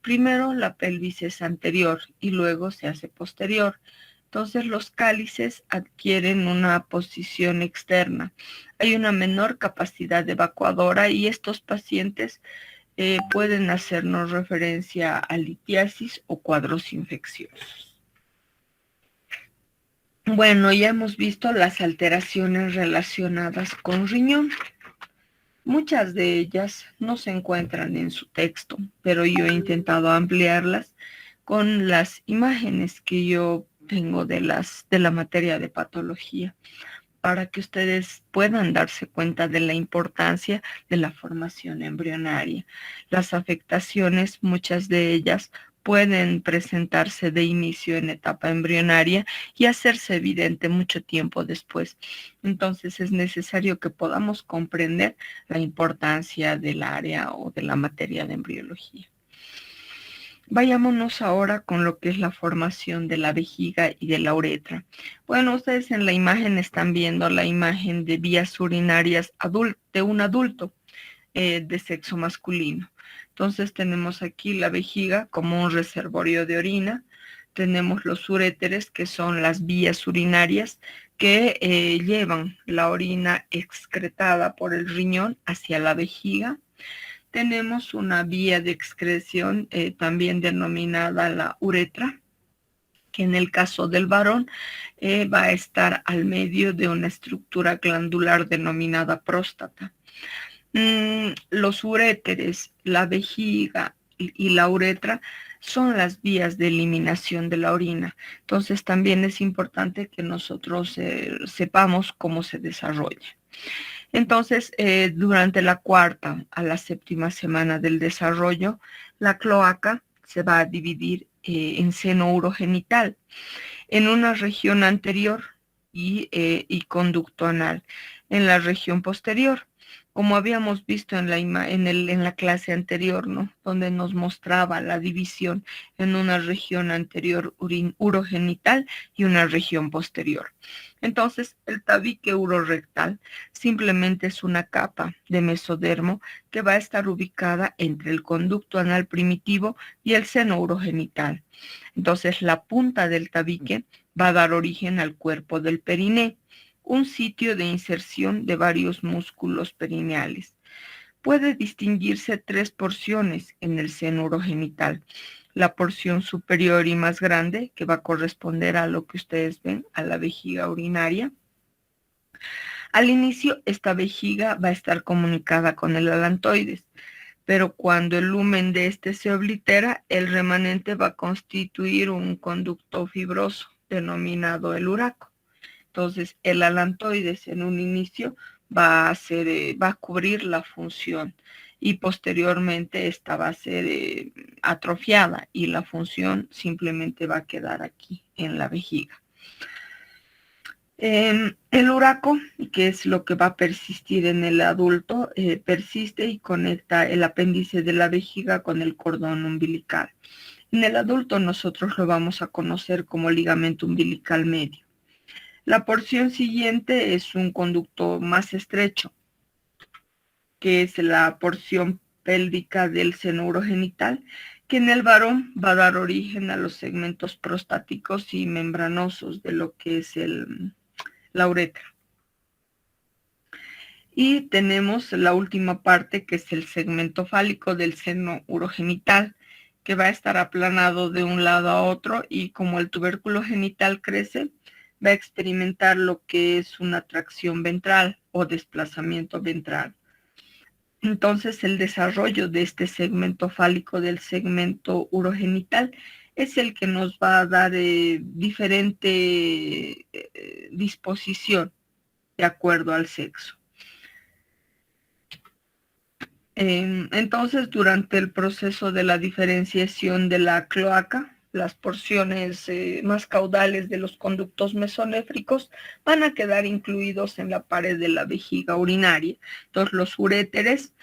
primero la pelvis es anterior y luego se hace posterior. Entonces los cálices adquieren una posición externa. Hay una menor capacidad evacuadora y estos pacientes pueden hacernos referencia a litiasis o cuadros infecciosos. Bueno, ya hemos visto las alteraciones relacionadas con riñón. Muchas de ellas no se encuentran en su texto, pero yo he intentado ampliarlas con las imágenes que yo tengo de la materia de patología, para que ustedes puedan darse cuenta de la importancia de la formación embrionaria. Las afectaciones, muchas de ellas, pueden presentarse de inicio en etapa embrionaria y hacerse evidente mucho tiempo después. Entonces es necesario que podamos comprender la importancia del área o de la materia de embriología. Vayámonos ahora con lo que es la formación de la vejiga y de la uretra. Bueno, ustedes en la imagen están viendo la imagen de vías urinarias de un adulto de sexo masculino. Entonces tenemos aquí la vejiga como un reservorio de orina. Tenemos los uréteres, que son las vías urinarias que llevan la orina excretada por el riñón hacia la vejiga. Tenemos una vía de excreción también denominada la uretra, que en el caso del varón va a estar al medio de una estructura glandular denominada próstata. Los uréteres, la vejiga y la uretra son las vías de eliminación de la orina. Entonces también es importante que nosotros sepamos cómo se desarrolla. Entonces, durante la 4ª a la 7ª semana del desarrollo, la cloaca se va a dividir en seno urogenital, en una región anterior y conducto anal, en la región posterior, como habíamos visto en la clase anterior, ¿no? Donde nos mostraba la división en una región anterior urogenital y una región posterior. Entonces, el tabique urorectal simplemente es una capa de mesodermo que va a estar ubicada entre el conducto anal primitivo y el seno urogenital. Entonces, la punta del tabique va a dar origen al cuerpo del periné, un sitio de inserción de varios músculos perineales. Puede distinguirse 3 porciones en el seno urogenital. La porción superior y más grande, que va a corresponder a lo que ustedes ven, a la vejiga urinaria. Al inicio, esta vejiga va a estar comunicada con el alantoides, pero cuando el lumen de este se oblitera, el remanente va a constituir un conducto fibroso denominado el uraco. Entonces, el alantoides en un inicio va a cubrir la función y posteriormente esta va a ser atrofiada y la función simplemente va a quedar aquí en la vejiga. El uraco, que es lo que va a persistir en el adulto, persiste y conecta el apéndice de la vejiga con el cordón umbilical. En el adulto nosotros lo vamos a conocer como ligamento umbilical medio. La porción siguiente es un conducto más estrecho, que es la porción pélvica del seno urogenital, que en el varón va a dar origen a los segmentos prostáticos y membranosos de lo que es la uretra. Y tenemos la última parte, que es el segmento fálico del seno urogenital, que va a estar aplanado de un lado a otro y como el tubérculo genital crece, va a experimentar lo que es una tracción ventral o desplazamiento ventral. Entonces, el desarrollo de este segmento fálico del segmento urogenital es el que nos va a dar diferente disposición de acuerdo al sexo. Entonces, durante el proceso de la diferenciación de la cloaca, las porciones más caudales de los conductos mesonéfricos van a quedar incluidos en la pared de la vejiga urinaria. Entonces, los uréteres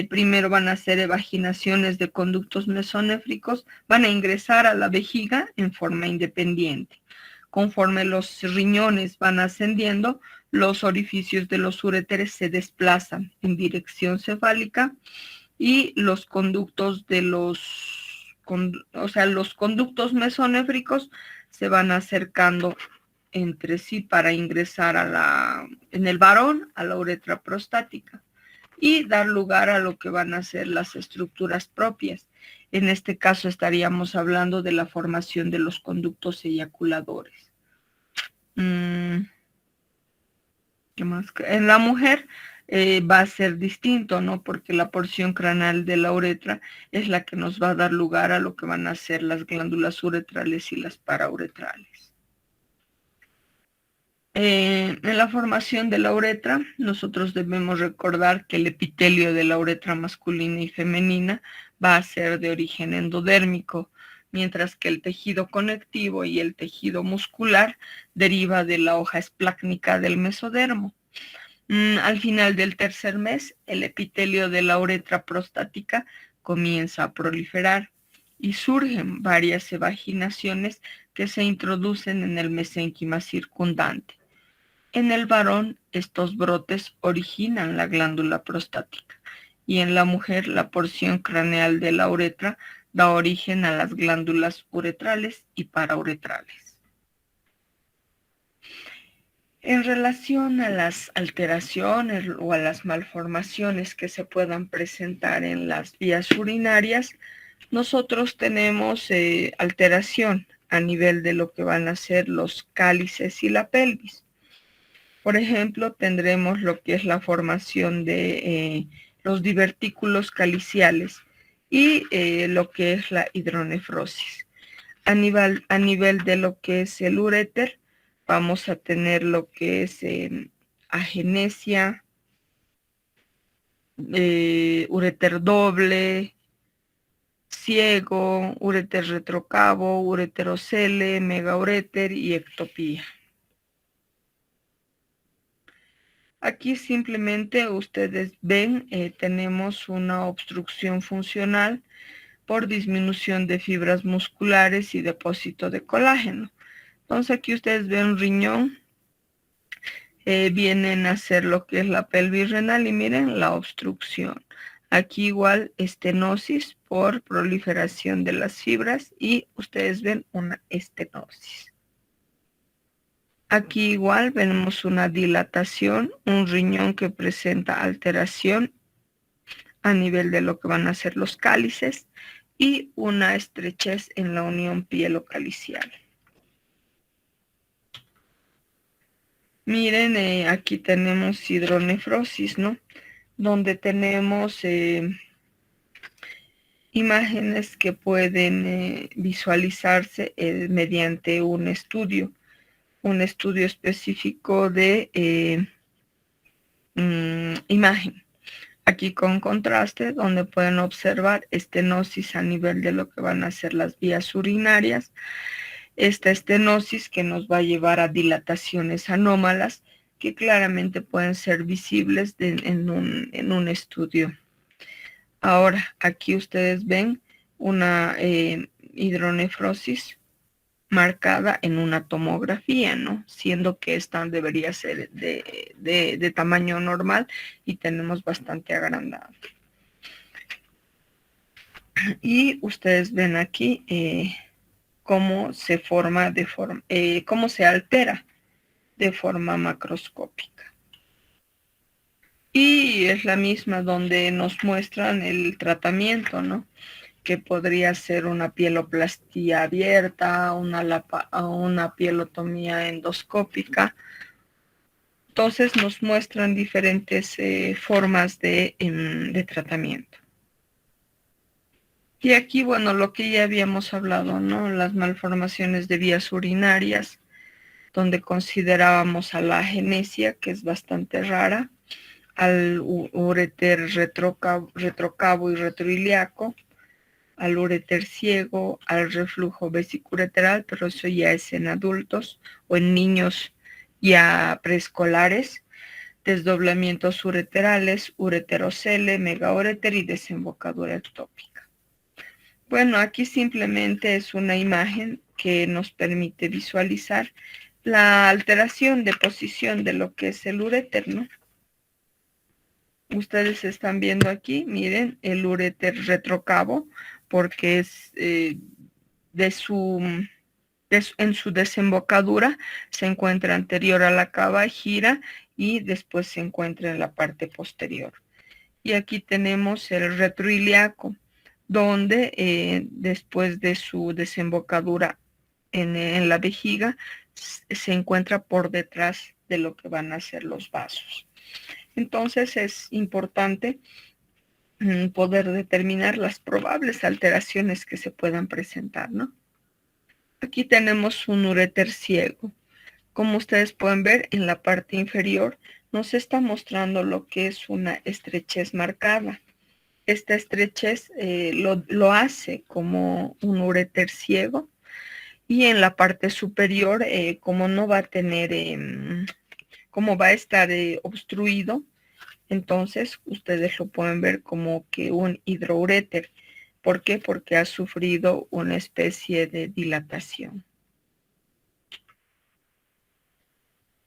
primero van a hacer evaginaciones de conductos mesonéfricos, van a ingresar a la vejiga en forma independiente. Conforme los riñones van ascendiendo, los orificios de los uréteres se desplazan en dirección cefálica y los conductos de los conductos mesonéfricos se van acercando entre sí para ingresar en el varón a la uretra prostática y dar lugar a lo que van a ser las estructuras propias. En este caso estaríamos hablando de la formación de los conductos eyaculadores. ¿Qué más? En la mujer va a ser distinto, ¿no? Porque la porción craneal de la uretra es la que nos va a dar lugar a lo que van a ser las glándulas uretrales y las parauretrales. En la formación de la uretra, nosotros debemos recordar que el epitelio de la uretra masculina y femenina va a ser de origen endodérmico, mientras que el tejido conectivo y el tejido muscular deriva de la hoja esplácnica del mesodermo. Al final del tercer mes, el epitelio de la uretra prostática comienza a proliferar y surgen varias evaginaciones que se introducen en el mesénquima circundante. En el varón, estos brotes originan la glándula prostática y en la mujer la porción craneal de la uretra da origen a las glándulas uretrales y parauretrales. En relación a las alteraciones o a las malformaciones que se puedan presentar en las vías urinarias, nosotros tenemos alteración a nivel de lo que van a ser los cálices y la pelvis. Por ejemplo, tendremos lo que es la formación de los divertículos caliciales y lo que es la hidronefrosis. A nivel de lo que es el uréter, vamos a tener lo que es agenesia, uréter doble, ciego, uréter retrocavo, ureterocele, megauréter y ectopía. Aquí simplemente ustedes ven, tenemos una obstrucción funcional por disminución de fibras musculares y depósito de colágeno. Entonces aquí ustedes ven un riñón, vienen a hacer lo que es la pelvis renal y miren la obstrucción. Aquí igual estenosis por proliferación de las fibras y ustedes ven una estenosis. Aquí igual vemos una dilatación, un riñón que presenta alteración a nivel de lo que van a ser los cálices y una estrechez en la unión pielocalicial. Miren, aquí tenemos hidronefrosis, ¿no? Donde tenemos imágenes que pueden visualizarse mediante un estudio específico de imagen. Aquí con contraste, donde pueden observar estenosis a nivel de lo que van a ser las vías urinarias. Esta estenosis que nos va a llevar a dilataciones anómalas que claramente pueden ser visibles en un estudio. Ahora, aquí ustedes ven una hidronefrosis marcada en una tomografía, ¿no? Siendo que esta debería ser de tamaño normal y tenemos bastante agrandado. Y ustedes ven aquí cómo se forma cómo se altera de forma macroscópica. Y es la misma donde nos muestran el tratamiento, ¿no? Que podría ser una pieloplastia abierta, una pielotomía endoscópica. Entonces nos muestran diferentes formas de tratamiento. Y aquí, bueno, lo que ya habíamos hablado, ¿no? Las malformaciones de vías urinarias, donde considerábamos a la agenesia, que es bastante rara, al ureter retrocavo y retroiliaco, al ureter ciego, al reflujo vesicureteral, pero eso ya es en adultos o en niños ya preescolares, desdoblamientos ureterales, ureterocele, megaureter y desembocadura ectópica. Bueno, aquí simplemente es una imagen que nos permite visualizar la alteración de posición de lo que es el uréter, ¿no? Ustedes están viendo aquí, miren, el uréter retrocavo, porque es en su desembocadura se encuentra anterior a la cava, gira y después se encuentra en la parte posterior. Y aquí tenemos el retroiliaco, donde después de su desembocadura en la vejiga se encuentra por detrás de lo que van a ser los vasos. Entonces es importante poder determinar las probables alteraciones que se puedan presentar, ¿no? Aquí tenemos un uréter ciego. Como ustedes pueden ver, en la parte inferior nos está mostrando lo que es una estrechez marcada. Esta estrechez lo hace como un uréter ciego, y en la parte superior, como no va a tener, como va a estar obstruido, entonces ustedes lo pueden ver como que un hidrouréter. ¿Por qué? Porque ha sufrido una especie de dilatación.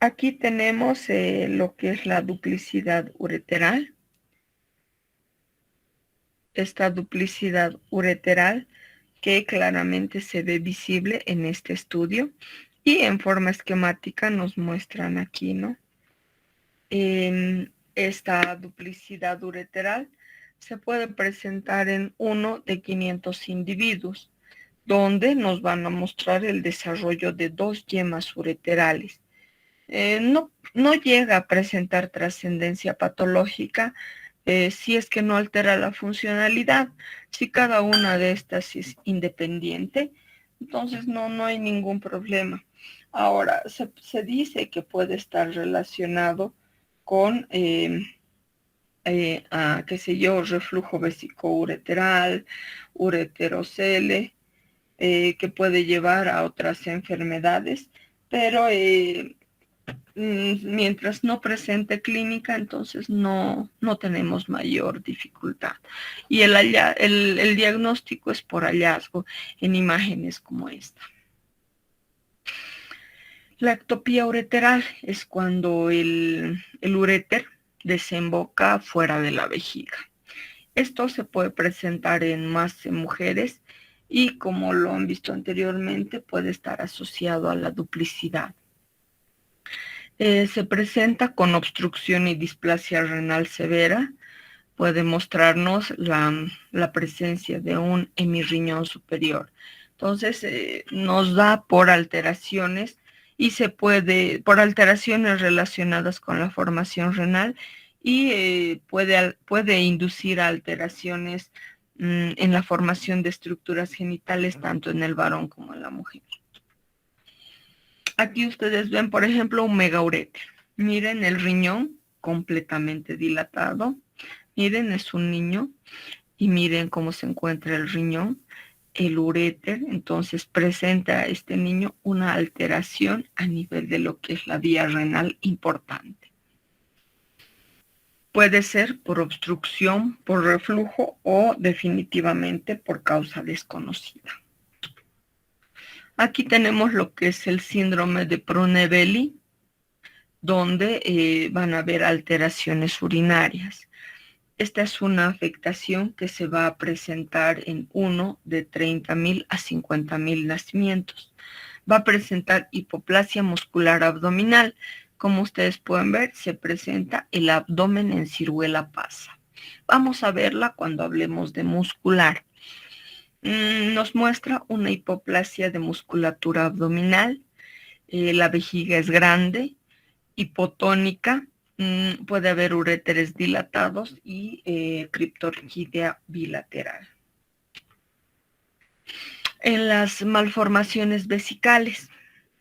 Aquí tenemos lo que es la duplicidad ureteral. Esta duplicidad ureteral que claramente se ve visible en este estudio y en forma esquemática nos muestran aquí, ¿no? Esta duplicidad ureteral se puede presentar en uno de 500 individuos, donde nos van a mostrar el desarrollo de 2 yemas ureterales. No llega a presentar trascendencia patológica si es que no altera la funcionalidad. Si cada una de estas es independiente, entonces no hay ningún problema. Ahora, se dice que puede estar relacionado con, qué sé yo, reflujo vesicoureteral, ureterocele, que puede llevar a otras enfermedades, pero mientras no presente clínica, entonces no tenemos mayor dificultad. Y el diagnóstico es por hallazgo en imágenes como esta. La ectopía ureteral es cuando el uréter desemboca fuera de la vejiga. Esto se puede presentar en más mujeres y, como lo han visto anteriormente, puede estar asociado a la duplicidad. Se presenta con obstrucción y displasia renal severa. Puede mostrarnos la presencia de un hemirriñón superior. Entonces, nos da por alteraciones y por alteraciones relacionadas con la formación renal, y puede inducir a alteraciones en la formación de estructuras genitales, tanto en el varón como en la mujer. Aquí ustedes ven, por ejemplo, un megauréter. Miren el riñón completamente dilatado. Miren, es un niño y miren cómo se encuentra el riñón, el uréter. Entonces presenta a este niño una alteración a nivel de lo que es la vía renal importante. Puede ser por obstrucción, por reflujo o definitivamente por causa desconocida. Aquí tenemos lo que es el síndrome de Prader-Willi, donde van a haber alteraciones urinarias. Esta es una afectación que se va a presentar en uno de 30,000 a 50,000 nacimientos. Va a presentar hipoplasia muscular abdominal. Como ustedes pueden ver, se presenta el abdomen en ciruela pasa. Vamos a verla cuando hablemos de muscular. Nos muestra una hipoplasia de musculatura abdominal. La vejiga es grande, hipotónica. Puede haber uréteres dilatados y criptorquídea bilateral. En las malformaciones vesicales,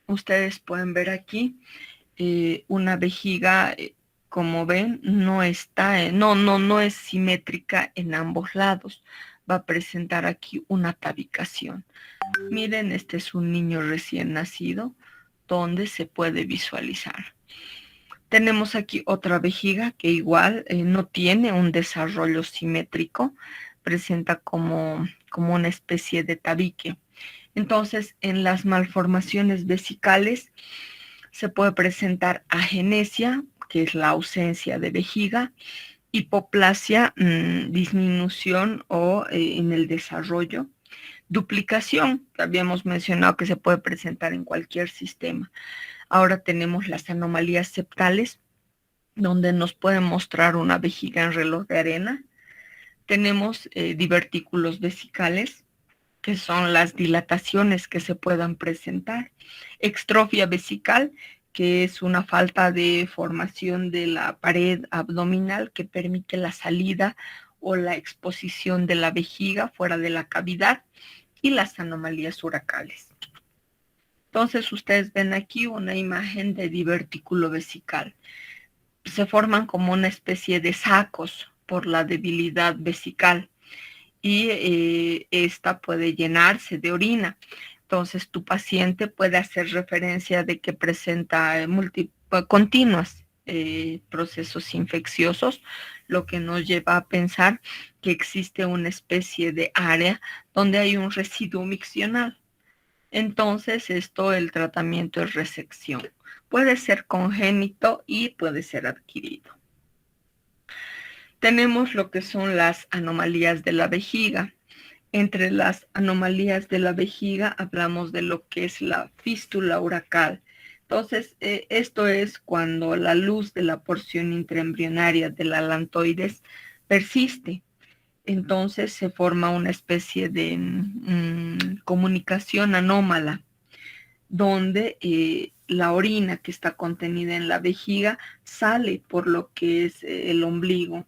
ustedes pueden ver aquí una vejiga, como ven, no es simétrica en ambos lados. Va a presentar aquí una tabicación. Miren, este es un niño recién nacido, donde se puede visualizar. Tenemos aquí otra vejiga que igual no tiene un desarrollo simétrico, presenta como una especie de tabique. Entonces, en las malformaciones vesicales se puede presentar agenesia, que es la ausencia de vejiga, hipoplasia, disminución o en el desarrollo, duplicación, que habíamos mencionado que se puede presentar en cualquier sistema. Ahora tenemos las anomalías septales, donde nos pueden mostrar una vejiga en reloj de arena. Tenemos divertículos vesicales, que son las dilataciones que se puedan presentar. Extrofia vesical, que es una falta de formación de la pared abdominal que permite la salida o la exposición de la vejiga fuera de la cavidad, y las anomalías uracales. Entonces ustedes ven aquí una imagen de divertículo vesical. Se forman como una especie de sacos por la debilidad vesical y esta puede llenarse de orina. Entonces tu paciente puede hacer referencia de que presenta continuos procesos infecciosos, lo que nos lleva a pensar que existe una especie de área donde hay un residuo miccional. Entonces el tratamiento es resección. Puede ser congénito y puede ser adquirido. Tenemos lo que son las anomalías de la vejiga. Entre las anomalías de la vejiga hablamos de lo que es la fístula uracal. Entonces, esto es cuando la luz de la porción intraembrionaria de la alantoides persiste. Entonces se forma una especie de comunicación anómala, donde la orina que está contenida en la vejiga sale por lo que es el ombligo.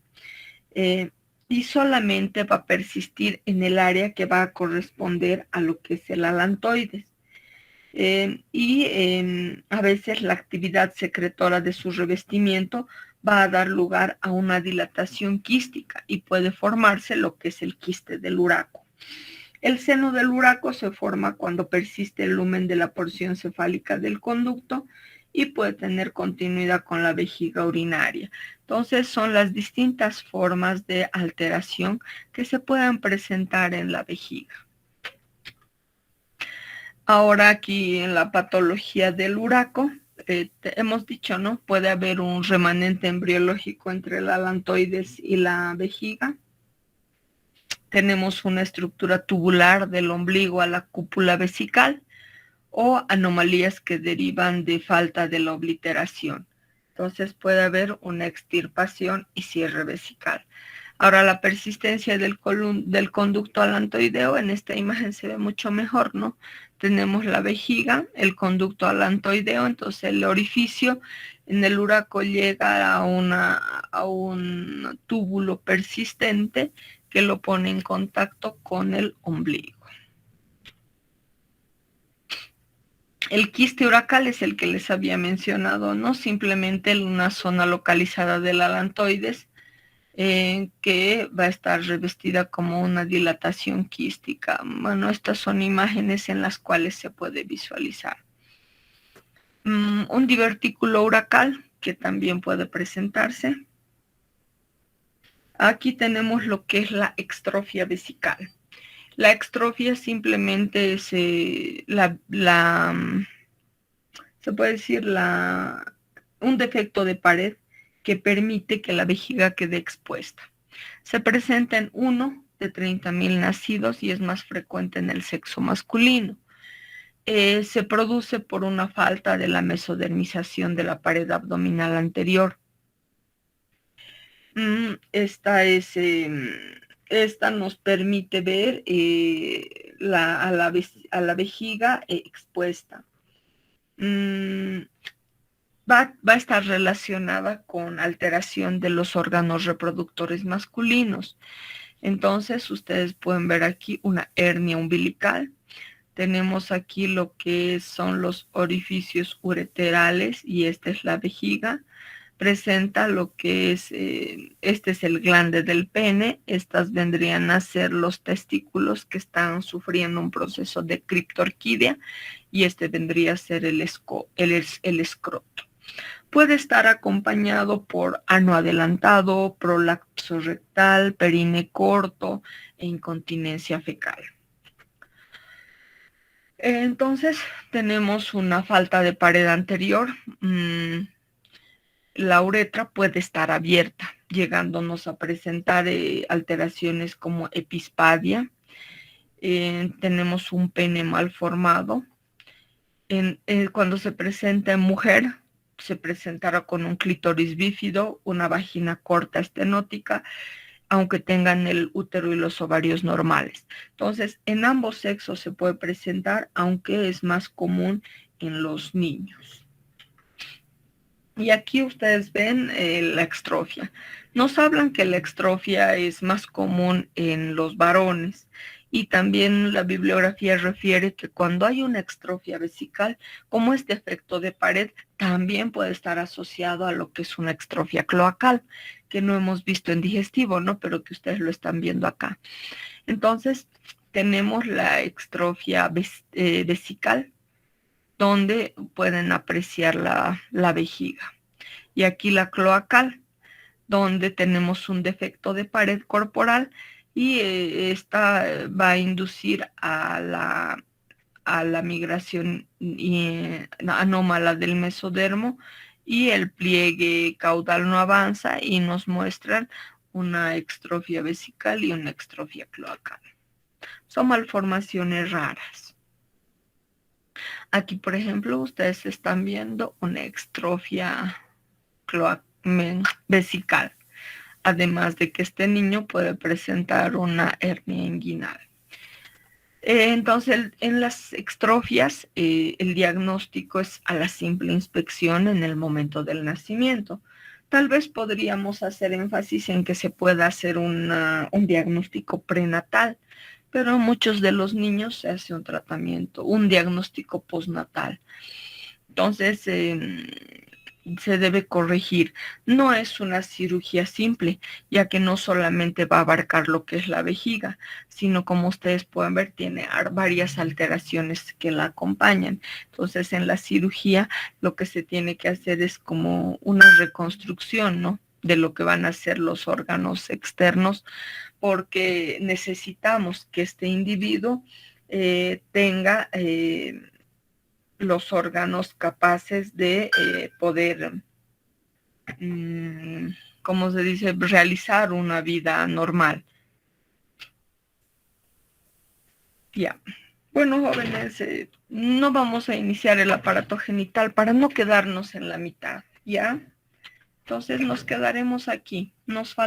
Y solamente va a persistir en el área que va a corresponder a lo que es el alantoides. A veces la actividad secretora de su revestimiento va a dar lugar a una dilatación quística y puede formarse lo que es el quiste del uraco. El seno del uraco se forma cuando persiste el lumen de la porción cefálica del conducto y puede tener continuidad con la vejiga urinaria. Entonces son las distintas formas de alteración que se puedan presentar en la vejiga. Ahora aquí en la patología del uraco, hemos dicho, ¿no? Puede haber un remanente embriológico entre el alantoides y la vejiga. Tenemos una estructura tubular del ombligo a la cúpula vesical o anomalías que derivan de falta de la obliteración. Entonces puede haber una extirpación y cierre vesical. Ahora la persistencia del conducto alantoideo en esta imagen se ve mucho mejor, ¿no? Tenemos la vejiga, el conducto alantoideo, entonces el orificio en el uraco llega a un túbulo persistente que lo pone en contacto con el ombligo. El quiste uracal es el que les había mencionado, ¿no? Simplemente en una zona localizada del alantoides que va a estar revestida como una dilatación quística. Bueno, estas son imágenes en las cuales se puede visualizar. Un divertículo uracal que también puede presentarse. Aquí tenemos lo que es la extrofia vesical. La extrofia simplemente es se puede decir un defecto de pared que permite que la vejiga quede expuesta. Se presenta en 1 de 30,000 nacidos y es más frecuente en el sexo masculino. Se produce por una falta de la mesodermización de la pared abdominal anterior. Esta nos permite ver a la vejiga expuesta. Va a estar relacionada con alteración de los órganos reproductores masculinos. Entonces, ustedes pueden ver aquí una hernia umbilical. Tenemos aquí lo que son los orificios ureterales y esta es la vejiga. Presenta lo que es, este es el glande del pene, estas vendrían a ser los testículos que están sufriendo un proceso de criptorquidia y este vendría a ser el escroto. Puede estar acompañado por ano adelantado, prolapso rectal, perine corto e incontinencia fecal. Entonces tenemos una falta de pared anterior. La uretra puede estar abierta, llegándonos a presentar alteraciones como epispadia. Tenemos un pene mal formado. Cuando se presenta en mujer, se presentará con un clítoris bífido, una vagina corta estenótica, aunque tengan el útero y los ovarios normales. Entonces, en ambos sexos se puede presentar, aunque es más común en los niños. Y aquí ustedes ven la extrofia. Nos hablan que la extrofia es más común en los varones y también la bibliografía refiere que cuando hay una extrofia vesical, como este efecto de pared, también puede estar asociado a lo que es una extrofia cloacal, que no hemos visto en digestivo, ¿no? Pero que ustedes lo están viendo acá. Entonces, tenemos la extrofia vesical, donde pueden apreciar la vejiga. Y aquí la cloacal, donde tenemos un defecto de pared corporal y esta va a inducir a la migración anómala del mesodermo y el pliegue caudal no avanza y nos muestran una extrofia vesical y una extrofia cloacal. Son malformaciones raras. Aquí, por ejemplo, ustedes están viendo una extrofia vesical, además de que este niño puede presentar una hernia inguinal. Entonces, en las extrofias, el diagnóstico es a la simple inspección en el momento del nacimiento. Tal vez podríamos hacer énfasis en que se pueda hacer un diagnóstico prenatal, pero en muchos de los niños se hace un tratamiento, un diagnóstico postnatal. Entonces, se debe corregir. No es una cirugía simple, ya que no solamente va a abarcar lo que es la vejiga, sino como ustedes pueden ver, tiene varias alteraciones que la acompañan. Entonces, en la cirugía lo que se tiene que hacer es como una reconstrucción, ¿no?, de lo que van a ser los órganos externos, porque necesitamos que este individuo tenga los órganos capaces de poder, ¿cómo se dice?, realizar una vida normal. Ya. Bueno, jóvenes, no vamos a iniciar el aparato genital para no quedarnos en la mitad, ¿ya? Entonces nos quedaremos aquí. Nos falta